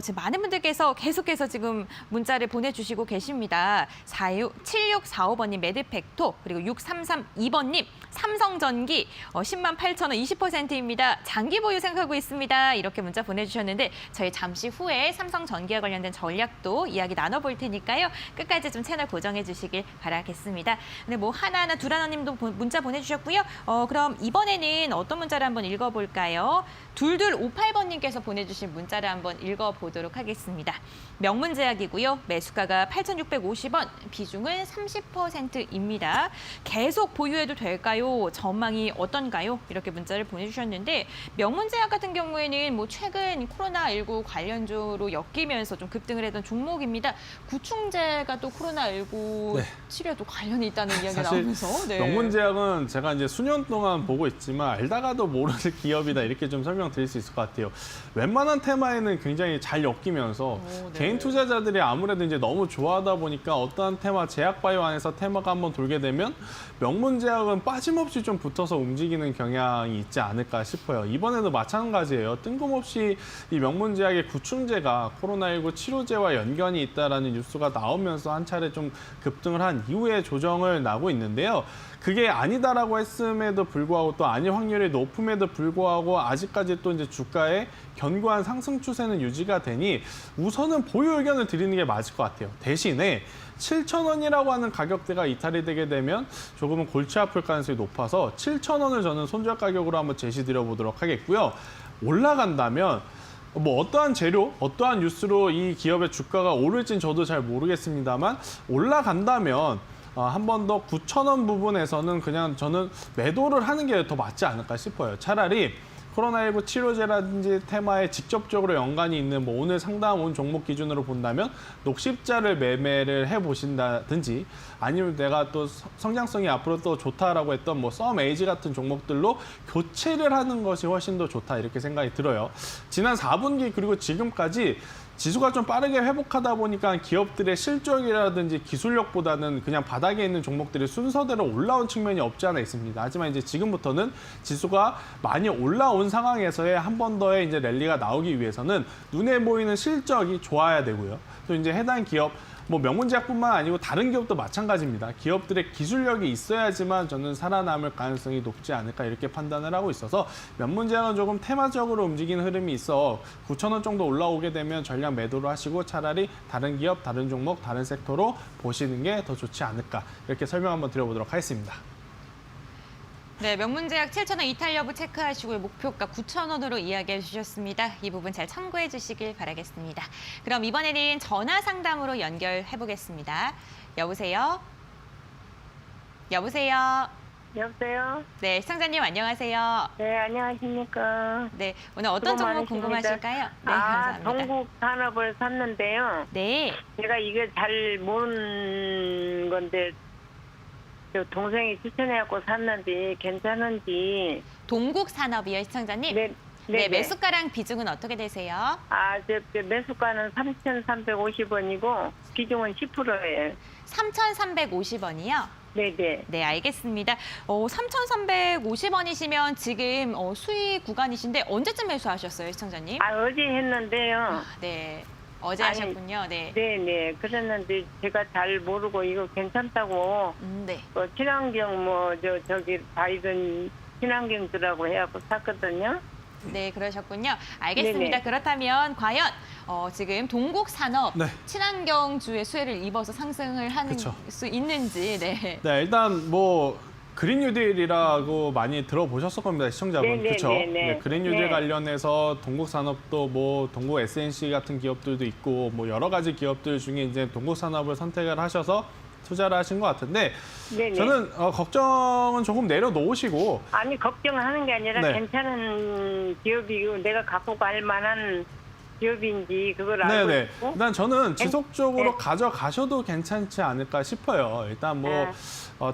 지금 많은 분들께서 계속해서 지금 문자를 보내주시고 계십니다. 7645번님 매드팩토 그리고 6332번님 삼성전기 10만 8천 원 20%입니다. 장기 보유 생각하고 있습니다. 이렇게 문자 보내주셨는데 저희 잠시 후에 삼성전기와 관련된 전략도 이야기 나눠볼 테니까요. 끝까지 좀 채널 고정해 주시길 바라겠습니다. 근데 뭐 하나하나 두라나님도 문자 보내주셨고요. 그럼 이번에는 어떤 문자를 한번 읽어볼까요? 2258번님께서 보내주신 문자를 한번 읽어보도록 하겠습니다. 명문제약이고요. 매수가가 8,650원, 비중은 30%입니다. 계속 보유해도 될까요? 전망이 어떤가요? 이렇게 문자를 보내주셨는데 명문제약 같은 경우에는 뭐 최근 코로나19 관련주로 엮이면서 좀 급등을 했던 종목입니다. 구충제가 또 코로나19 네. 치료에도 관련이 있다는 이야기가 사실 나오면서 명문제약은 제가 이제 수년 동안 보고 있지만 알다가도 모르는 기업이다 이렇게 좀 설명드릴 수 있을 것 같아요. 웬만한 테마에는 굉장히 잘 엮이면서 있어요. 네. 개인 투자자들이 아무래도 이제 너무 좋아하다 보니까 어떠한 테마, 제약바이오 안에서 테마가 한번 돌게 되면 명문제약은 빠짐없이 좀 붙어서 움직이는 경향이 있지 않을까 싶어요. 이번에도 마찬가지예요. 뜬금없이 이 명문제약의 구충제가 코로나19 치료제와 연관이 있다라는 뉴스가 나오면서 한 차례 좀 급등을 한 이후에 조정을 나고 있는데요. 그게 아니다라고 했음에도 불구하고 또 아닐 확률이 높음에도 불구하고 아직까지 또 이제 주가의 견고한 상승 추세는 유지가 되니 우선은 보유 의견을 드리는 게 맞을 것 같아요. 대신에 7,000원이라고 하는 가격대가 이탈이 되게 되면 조금은 골치 아플 가능성이 높아서 7,000원을 저는 손절 가격으로 한번 제시드려 보도록 하겠고요. 올라간다면 뭐 어떠한 재료, 어떠한 뉴스로 이 기업의 주가가 오를진 저도 잘 모르겠습니다만 올라간다면 한 번 더 9,000원 부분에서는 그냥 저는 매도를 하는 게 더 맞지 않을까 싶어요. 차라리 코로나19 치료제라든지 테마에 직접적으로 연관이 있는 뭐 오늘 상담 온 종목 기준으로 본다면 녹십자를 매매를 해보신다든지 아니면 내가 또 성장성이 앞으로 또 좋다라고 했던 뭐 썸에이지 같은 종목들로 교체를 하는 것이 훨씬 더 좋다 이렇게 생각이 들어요. 지난 4분기 그리고 지금까지 지수가 좀 빠르게 회복하다 보니까 기업들의 실적이라든지 기술력보다는 그냥 바닥에 있는 종목들이 순서대로 올라온 측면이 없지 않아 있습니다. 하지만 이제 지금부터는 지수가 많이 올라온 상황에서의 한 번 더의 이제 랠리가 나오기 위해서는 눈에 보이는 실적이 좋아야 되고요. 또 이제 해당 기업 뭐 명문제약뿐만 아니고 다른 기업도 마찬가지입니다. 기업들의 기술력이 있어야지만 저는 살아남을 가능성이 높지 않을까 이렇게 판단을 하고 있어서 명문제약은 조금 테마적으로 움직이는 흐름이 있어 9,000원 정도 올라오게 되면 전량 매도를 하시고 차라리 다른 기업, 다른 종목, 다른 섹터로 보시는 게 더 좋지 않을까 이렇게 설명 한번 드려보도록 하겠습니다. 네, 명문제약 7,000원 이탈 여부 체크하시고요. 목표가 9,000원으로 이야기해 주셨습니다. 이 부분 잘 참고해 주시길 바라겠습니다. 그럼 이번에는 전화 상담으로 연결해 보겠습니다. 여보세요? 여보세요? 여보세요? 네, 시청자님 안녕하세요. 네, 안녕하십니까. 네, 오늘 어떤 수고 종목 많으십니다. 궁금하실까요? 네, 감사합니다. 동국 산업을 샀는데요. 네, 제가 이게 잘 모르는 건데 저 동생이 추천해갖고 샀는데 괜찮은지. 동국산업이요, 시청자님? 네, 매수가랑 비중은 어떻게 되세요? 저 매수가는 3,350원이고 비중은 10%예요. 3,350원이요? 네네. 네, 알겠습니다. 3,350원이시면 지금 수익 구간이신데 언제쯤 매수하셨어요, 시청자님? 어제 했는데요. 네, 어제 아니, 하셨군요. 네. 네네. 그랬는데 제가 잘 모르고 이거 괜찮다고 네. 친환경 저기 바이든 친환경주라고 해갖고 샀거든요. 네, 그러셨군요. 알겠습니다. 네네. 그렇다면 과연 지금 동국산업 네. 친환경주의 수혜를 입어서 상승을 하는 그쵸. 수 있는지. 네. 네, 일단 뭐 그린 뉴딜이라고 많이 들어보셨을 겁니다, 시청자분. 네네, 그렇죠? 네네. 네, 그린 뉴딜 네. 관련해서 동국산업도 뭐 동국 SNC 같은 기업들도 있고 뭐 여러 가지 기업들 중에 이제 동국산업을 선택을 하셔서 투자를 하신 것 같은데 네네. 저는 걱정은 조금 내려놓으시고 아니 걱정하는 게 아니라 네. 괜찮은 기업이고 내가 갖고 갈 만한 기업인지 그걸 알고 네네. 있고. 일단 저는 지속적으로 네. 가져가셔도 괜찮지 않을까 싶어요. 일단 뭐 네.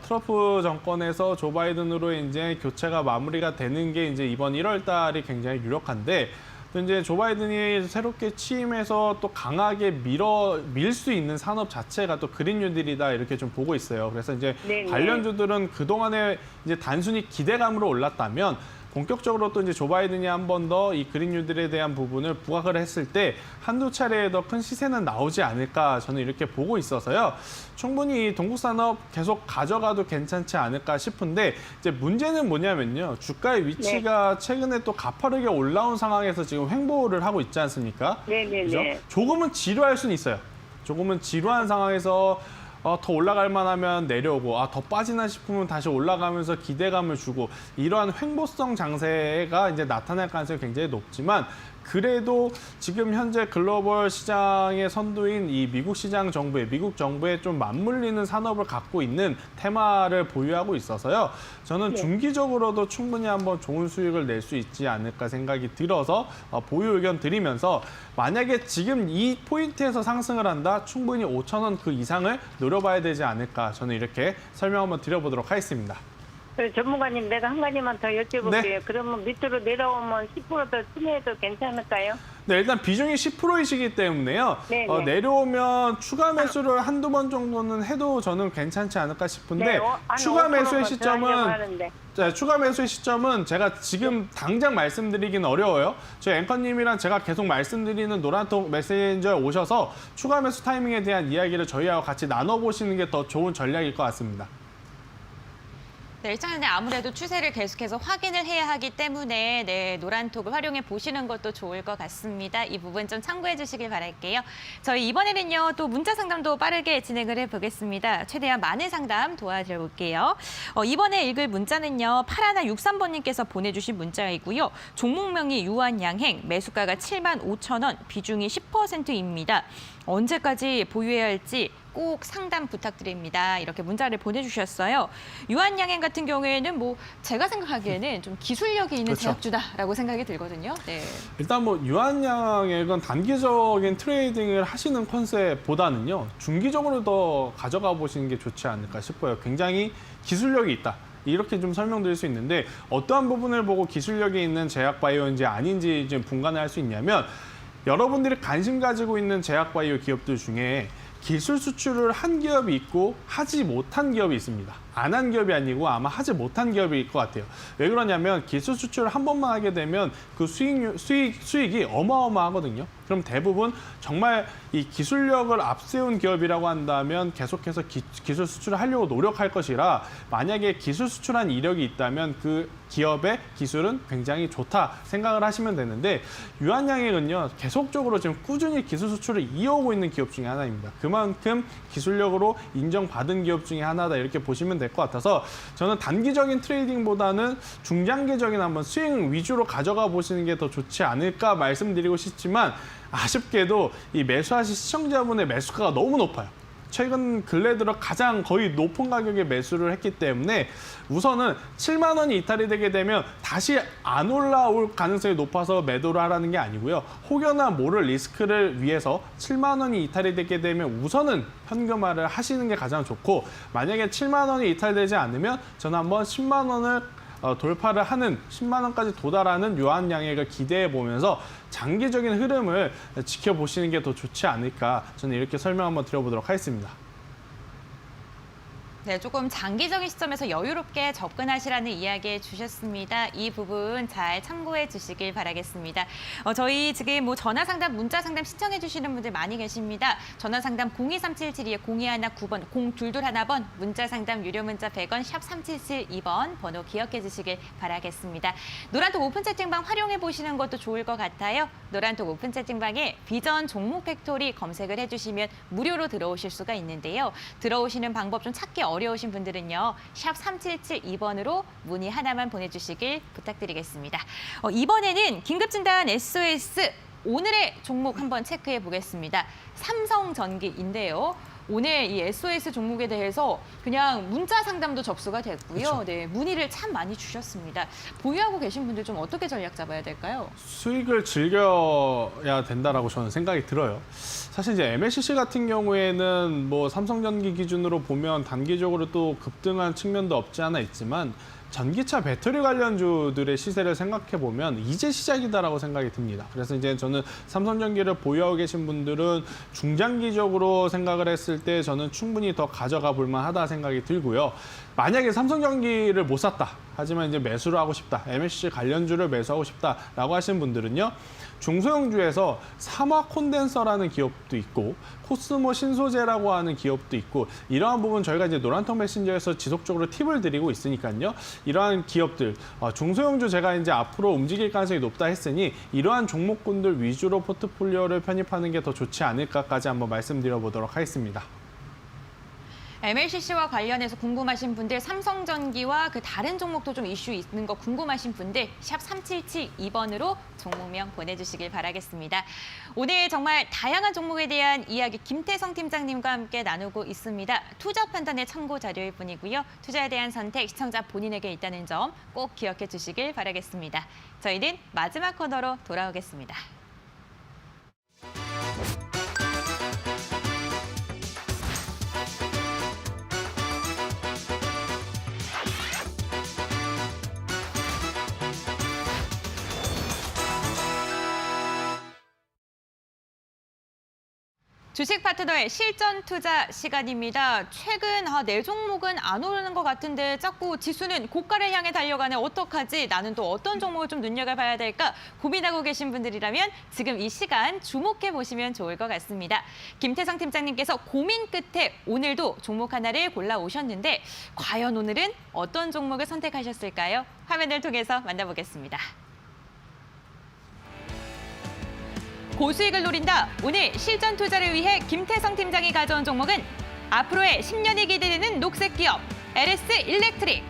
트럼프 정권에서 조 바이든으로 이제 교체가 마무리가 되는 게 이제 이번 1월 달이 굉장히 유력한데 또 이제 조 바이든이 새롭게 취임해서 또 강하게 밀 수 있는 산업 자체가 또 그린 뉴딜이다 이렇게 좀 보고 있어요. 그래서 이제 네네. 관련주들은 그동안에 이제 단순히 기대감으로 올랐다면 본격적으로 또 이제 조 바이든이 한 번 더 이 그린 뉴딜에 대한 부분을 부각을 했을 때 한두 차례 더 큰 시세는 나오지 않을까 저는 이렇게 보고 있어서요. 충분히 동국산업 계속 가져가도 괜찮지 않을까 싶은데 이제 문제는 뭐냐면요. 주가의 위치가 최근에 또 가파르게 올라온 상황에서 지금 횡보를 하고 있지 않습니까? 네네네. 그죠? 조금은 지루할 수는 있어요. 조금은 지루한 상황에서 더 올라갈 만하면 내려오고 더 빠지나 싶으면 다시 올라가면서 기대감을 주고 이러한 횡보성 장세가 이제 나타날 가능성이 굉장히 높지만 그래도 지금 현재 글로벌 시장의 선두인 이 미국 정부에 좀 맞물리는 산업을 갖고 있는 테마를 보유하고 있어서요. 저는 중기적으로도 충분히 한번 좋은 수익을 낼 수 있지 않을까 생각이 들어서 보유 의견 드리면서 만약에 지금 이 포인트에서 상승을 한다, 충분히 5,000원 그 이상을 노려봐야 되지 않을까 저는 이렇게 설명 한번 드려보도록 하겠습니다. 전문가님 내가 한 가지만 더 여쭤볼게요. 네. 그러면 밑으로 내려오면 10% 더 추매해도 괜찮을까요? 네, 일단 비중이 10%이시기 때문에요. 네, 네. 내려오면 추가 매수를 한두 번 정도는 해도 저는 괜찮지 않을까 싶은데 네, 한 추가 5%만 매수의 더 시점은 하려고 하는데. 자, 추가 매수의 시점은 제가 지금 당장 말씀드리긴 어려워요. 저희 앵커님이랑 제가 계속 말씀드리는 노란톡 메신저에 오셔서 추가 매수 타이밍에 대한 이야기를 저희하고 같이 나눠보시는 게 더 좋은 전략일 것 같습니다. 네, 일단은 아무래도 추세를 계속해서 확인을 해야 하기 때문에 네, 노란톡을 활용해 보시는 것도 좋을 것 같습니다. 이 부분 좀 참고해 주시길 바랄게요. 저희 이번에는요, 또 문자 상담도 빠르게 진행을 해보겠습니다. 최대한 많은 상담 도와드려볼게요. 이번에 읽을 문자는요, 8163번님께서 보내주신 문자이고요. 종목명이 유한양행, 매수가가 75,000원, 비중이 10%입니다. 언제까지 보유해야 할지 꼭 상담 부탁드립니다. 이렇게 문자를 보내주셨어요. 유한양행 같은 경우에는 뭐 제가 생각하기에는 좀 기술력이 있는 그렇죠. 제약주다라고 생각이 들거든요. 네. 일단 뭐 유한양액은 단기적인 트레이딩을 하시는 컨셉보다는요, 중기적으로 더 가져가 보시는 게 좋지 않을까 싶어요. 굉장히 기술력이 있다. 이렇게 좀 설명드릴 수 있는데 어떠한 부분을 보고 기술력이 있는 제약바이오인지 아닌지 좀 분간을 할 수 있냐면 여러분들이 관심 가지고 있는 제약바이오 기업들 중에 기술 수출을 한 기업이 있고 하지 못한 기업이 있습니다. 안 한 기업이 아니고 아마 하지 못한 기업일 것 같아요. 왜 그러냐면 기술 수출을 한 번만 하게 되면 그 수익이 어마어마하거든요. 그럼 대부분 정말 이 기술력을 앞세운 기업이라고 한다면 계속해서 기술 수출을 하려고 노력할 것이라 만약에 기술 수출한 이력이 있다면 그 기업의 기술은 굉장히 좋다 생각을 하시면 되는데 유한양액은요 계속적으로 지금 꾸준히 기술 수출을 이어오고 있는 기업 중에 하나입니다. 그만큼 기술력으로 인정받은 기업 중에 하나다 이렇게 보시면 될 것 같아서 저는 단기적인 트레이딩보다는 중장기적인 한번 스윙 위주로 가져가 보시는 게 더 좋지 않을까 말씀드리고 싶지만 아쉽게도 이 매수하신 시청자분의 매수가가 너무 높아요. 최근 근래 들어 가장 거의 높은 가격에 매수를 했기 때문에 우선은 7만 원이 이탈이 되게 되면 다시 안 올라올 가능성이 높아서 매도를 하라는 게 아니고요. 혹여나 모를 리스크를 위해서 7만 원이 이탈이 되게 되면 우선은 현금화를 하시는 게 가장 좋고 만약에 7만 원이 이탈되지 않으면 저는 한번 10만 원을 돌파를 하는 10만 원까지 도달하는 유한양액을 기대해 보면서 장기적인 흐름을 지켜보시는 게 더 좋지 않을까 저는 이렇게 설명 한번 드려보도록 하겠습니다. 네, 조금 장기적인 시점에서 여유롭게 접근하시라는 이야기 주셨습니다. 이 부분 잘 참고해 주시길 바라겠습니다. 저희 지금 뭐 전화 상담, 문자 상담 신청해 주시는 분들 많이 계십니다. 전화 상담 02377-0219번, 0221번, 문자 상담 유료 문자 100원, 샵 3772번 번호 기억해 주시길 바라겠습니다. 노란톡 오픈 채팅방 활용해 보시는 것도 좋을 것 같아요. 노란톡 오픈 채팅방에 비전 종목 팩토리 검색을 해주시면 무료로 들어오실 수가 있는데요. 들어오시는 방법 좀 찾기 어려우신 분들은요. 샵 3772번으로 문의 하나만 보내주시길 부탁드리겠습니다. 이번에는 긴급진단 SOS 오늘의 종목 한번 체크해 보겠습니다. 삼성전기인데요. 오늘 이 SOS 종목에 대해서 그냥 문자 상담도 접수가 됐고요. 그렇죠. 네, 문의를 참 많이 주셨습니다. 보유하고 계신 분들 좀 어떻게 전략 잡아야 될까요? 수익을 즐겨야 된다라고 저는 생각이 들어요. 사실 이제 MLCC 같은 경우에는 뭐 삼성전기 기준으로 보면 단기적으로 또 급등한 측면도 없지 않아 있지만 전기차 배터리 관련주들의 시세를 생각해 보면 이제 시작이다라고 생각이 듭니다. 그래서 이제 저는 삼성전기를 보유하고 계신 분들은 중장기적으로 생각을 했을 때 저는 충분히 더 가져가 볼 만하다 생각이 들고요. 만약에 삼성전기를 못 샀다. 하지만 이제 매수를 하고 싶다. MLCC 관련주를 매수하고 싶다라고 하시는 분들은요. 중소형주에서 삼화 콘덴서라는 기업도 있고 코스모 신소재라고 하는 기업도 있고 이러한 부분 저희가 이제 노란톡 메신저에서 지속적으로 팁을 드리고 있으니까요. 이러한 기업들 중소형주 제가 이제 앞으로 움직일 가능성이 높다 했으니 이러한 종목군들 위주로 포트폴리오를 편입하는 게 더 좋지 않을까까지 한번 말씀드려 보도록 하겠습니다. MLCC와 관련해서 궁금하신 분들, 삼성전기와 그 다른 종목도 좀 이슈 있는 거 궁금하신 분들 샵 3772번으로 종목명 보내주시길 바라겠습니다. 오늘 정말 다양한 종목에 대한 이야기 김태성 팀장님과 함께 나누고 있습니다. 투자 판단의 참고 자료일 뿐이고요. 투자에 대한 선택 시청자 본인에게 있다는 점 꼭 기억해 주시길 바라겠습니다. 저희는 마지막 코너로 돌아오겠습니다. 주식 파트너의 실전 투자 시간입니다. 최근 내 종목은 안 오르는 것 같은데 자꾸 지수는 고가를 향해 달려가네. 어떡하지? 나는 또 어떤 종목을 좀 눈여겨봐야 될까? 고민하고 계신 분들이라면 지금 이 시간 주목해 보시면 좋을 것 같습니다. 김태성 팀장님께서 고민 끝에 오늘도 종목 하나를 골라오셨는데 과연 오늘은 어떤 종목을 선택하셨을까요? 화면을 통해서 만나보겠습니다. 고수익을 노린다. 오늘 실전 투자를 위해 김태성 팀장이 가져온 종목은 앞으로의 10년이 기대되는 녹색 기업 LS 일렉트릭.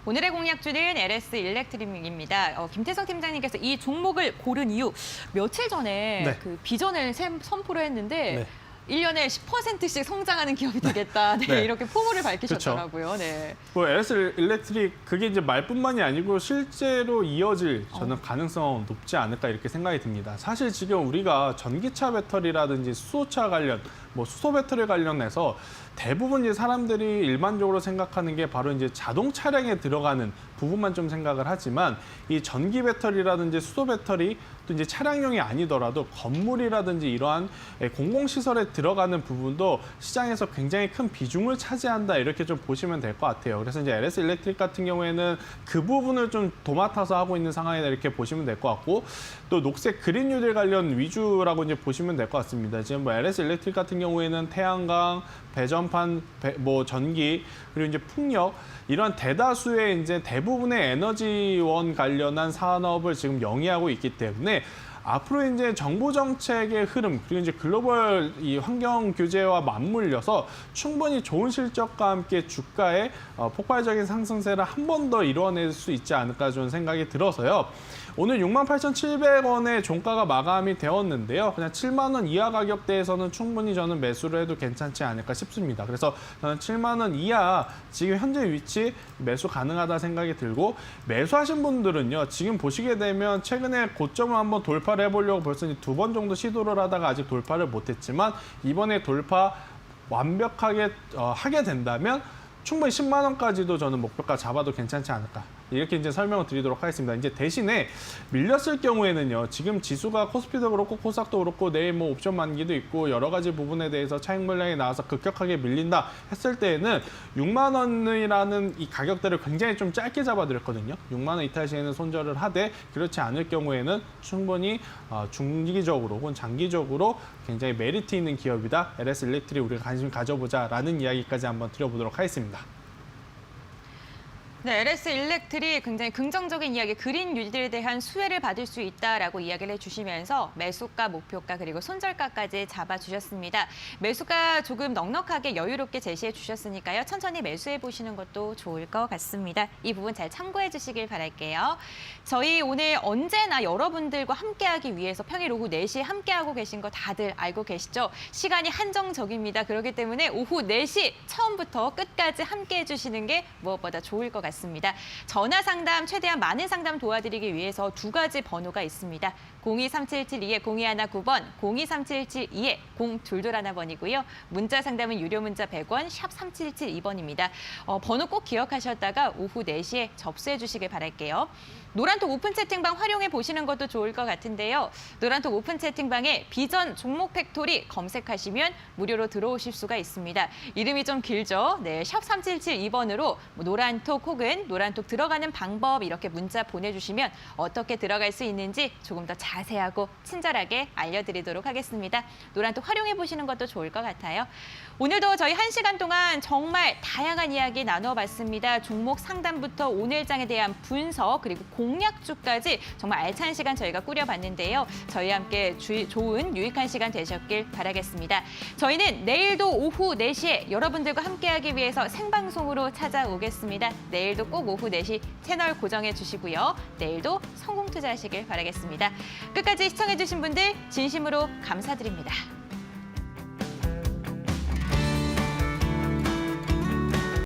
오늘의 공략주는 LS 일렉트릭입니다. 김태성 팀장님께서 이 종목을 고른 이유 며칠 전에 네. 그 비전을 선포를 했는데 네. 1년에 10%씩 성장하는 기업이 되겠다. 네, 네. 이렇게 포부를 밝히셨더라고요. 네. 뭐 LS 일렉트릭 그게 이제 말뿐만이 아니고 실제로 이어질 저는 가능성은 높지 않을까 이렇게 생각이 듭니다. 사실 지금 우리가 전기차 배터리라든지 수소차 관련, 뭐 수소 배터리 관련해서 대부분 이제 사람들이 일반적으로 생각하는 게 바로 이제 자동 차량에 들어가는 부분만 좀 생각을 하지만 이 전기 배터리라든지 수소 배터리 또 이제 차량용이 아니더라도 건물이라든지 이러한 공공시설에 들어가는 부분도 시장에서 굉장히 큰 비중을 차지한다 이렇게 좀 보시면 될 것 같아요. 그래서 이제 LS 일렉트릭 같은 경우에는 그 부분을 좀 도맡아서 하고 있는 상황이다 이렇게 보시면 될 것 같고 또 녹색 그린 뉴딜 관련 위주라고 이제 보시면 될 것 같습니다. 지금 뭐 LS 일렉트릭 같은 경우에는 태양광, 배전판, 뭐 전기 그리고 이제 풍력 이런 대다수의 이제 대부분의 에너지원 관련한 산업을 지금 영위하고 있기 때문에 앞으로 이제 정부 정책의 흐름 그리고 이제 글로벌 이 환경 규제와 맞물려서 충분히 좋은 실적과 함께 주가의 폭발적인 상승세를 한 번 더 이뤄낼 수 있지 않을까 저는 생각이 들어서요. 오늘 68,700원의 종가가 마감이 되었는데요. 그냥 7만 원 이하 가격대에서는 충분히 저는 매수를 해도 괜찮지 않을까 싶습니다. 그래서 저는 7만 원 이하 지금 현재 위치 매수 가능하다 생각이 들고 매수하신 분들은요. 지금 보시게 되면 최근에 고점을 한번 돌파를 해보려고 벌써 2번 정도 시도를 하다가 아직 돌파를 못했지만 이번에 돌파 완벽하게 하게 된다면 충분히 10만 원까지도 저는 목표가 잡아도 괜찮지 않을까. 이렇게 이제 설명을 드리도록 하겠습니다. 이제 대신에 밀렸을 경우에는요. 지금 지수가 코스피도 그렇고 코스닥도 그렇고 내일 뭐 옵션 만기도 있고 여러 가지 부분에 대해서 차익 물량이 나와서 급격하게 밀린다 했을 때에는 6만 원이라는 이 가격대를 굉장히 좀 짧게 잡아드렸거든요. 6만 원 이탈 시에는 손절을 하되 그렇지 않을 경우에는 충분히 중기적으로 혹은 장기적으로 굉장히 메리트 있는 기업이다. LS 일렉트릭 우리가 관심 가져보자라는 이야기까지 한번 드려보도록 하겠습니다. 네, LS 일렉트릭 굉장히 긍정적인 이야기, 그린 뉴딜에 대한 수혜를 받을 수 있다라고 이야기를 해주시면서 매수가, 목표가 그리고 손절가까지 잡아주셨습니다. 매수가 조금 넉넉하게 여유롭게 제시해 주셨으니까요. 천천히 매수해 보시는 것도 좋을 것 같습니다. 이 부분 잘 참고해 주시길 바랄게요. 저희 오늘 언제나 여러분들과 함께하기 위해서 평일 오후 4시에 함께하고 계신 거 다들 알고 계시죠? 시간이 한정적입니다. 그렇기 때문에 오후 4시 처음부터 끝까지 함께해 주시는 게 무엇보다 좋을 것 같습니다. 전화 상담 최대한 많은 상담 도와드리기 위해서 2가지 번호가 있습니다. 023772에 0219번, 023772에 0221번이고요. 문자 상담은 유료 문자 100원, 샵 3772번입니다. 번호 꼭 기억하셨다가 오후 4시에 접수해 주시길 바랄게요. 노란톡 오픈 채팅방 활용해 보시는 것도 좋을 것 같은데요. 노란톡 오픈 채팅방에 비전 종목 팩토리 검색하시면 무료로 들어오실 수가 있습니다. 이름이 좀 길죠? 네, 샵 3772번으로 노란톡 혹은 노란톡 들어가는 방법 이렇게 문자 보내주시면 어떻게 들어갈 수 있는지 조금 더 자세하고 친절하게 알려드리도록 하겠습니다. 노란톡 활용해 보시는 것도 좋을 것 같아요. 오늘도 저희 1시간 동안 정말 다양한 이야기 나눠봤습니다. 종목 상담부터 오늘장에 대한 분석 그리고 공략주까지 정말 알찬 시간 저희가 꾸려봤는데요. 저희와 함께 좋은 유익한 시간 되셨길 바라겠습니다. 저희는 내일도 오후 4시에 여러분들과 함께하기 위해서 생방송으로 찾아오겠습니다. 내일도 꼭 오후 4시 채널 고정해 주시고요. 내일도 성공 투자하시길 바라겠습니다. 끝까지 시청해 주신 분들 진심으로 감사드립니다.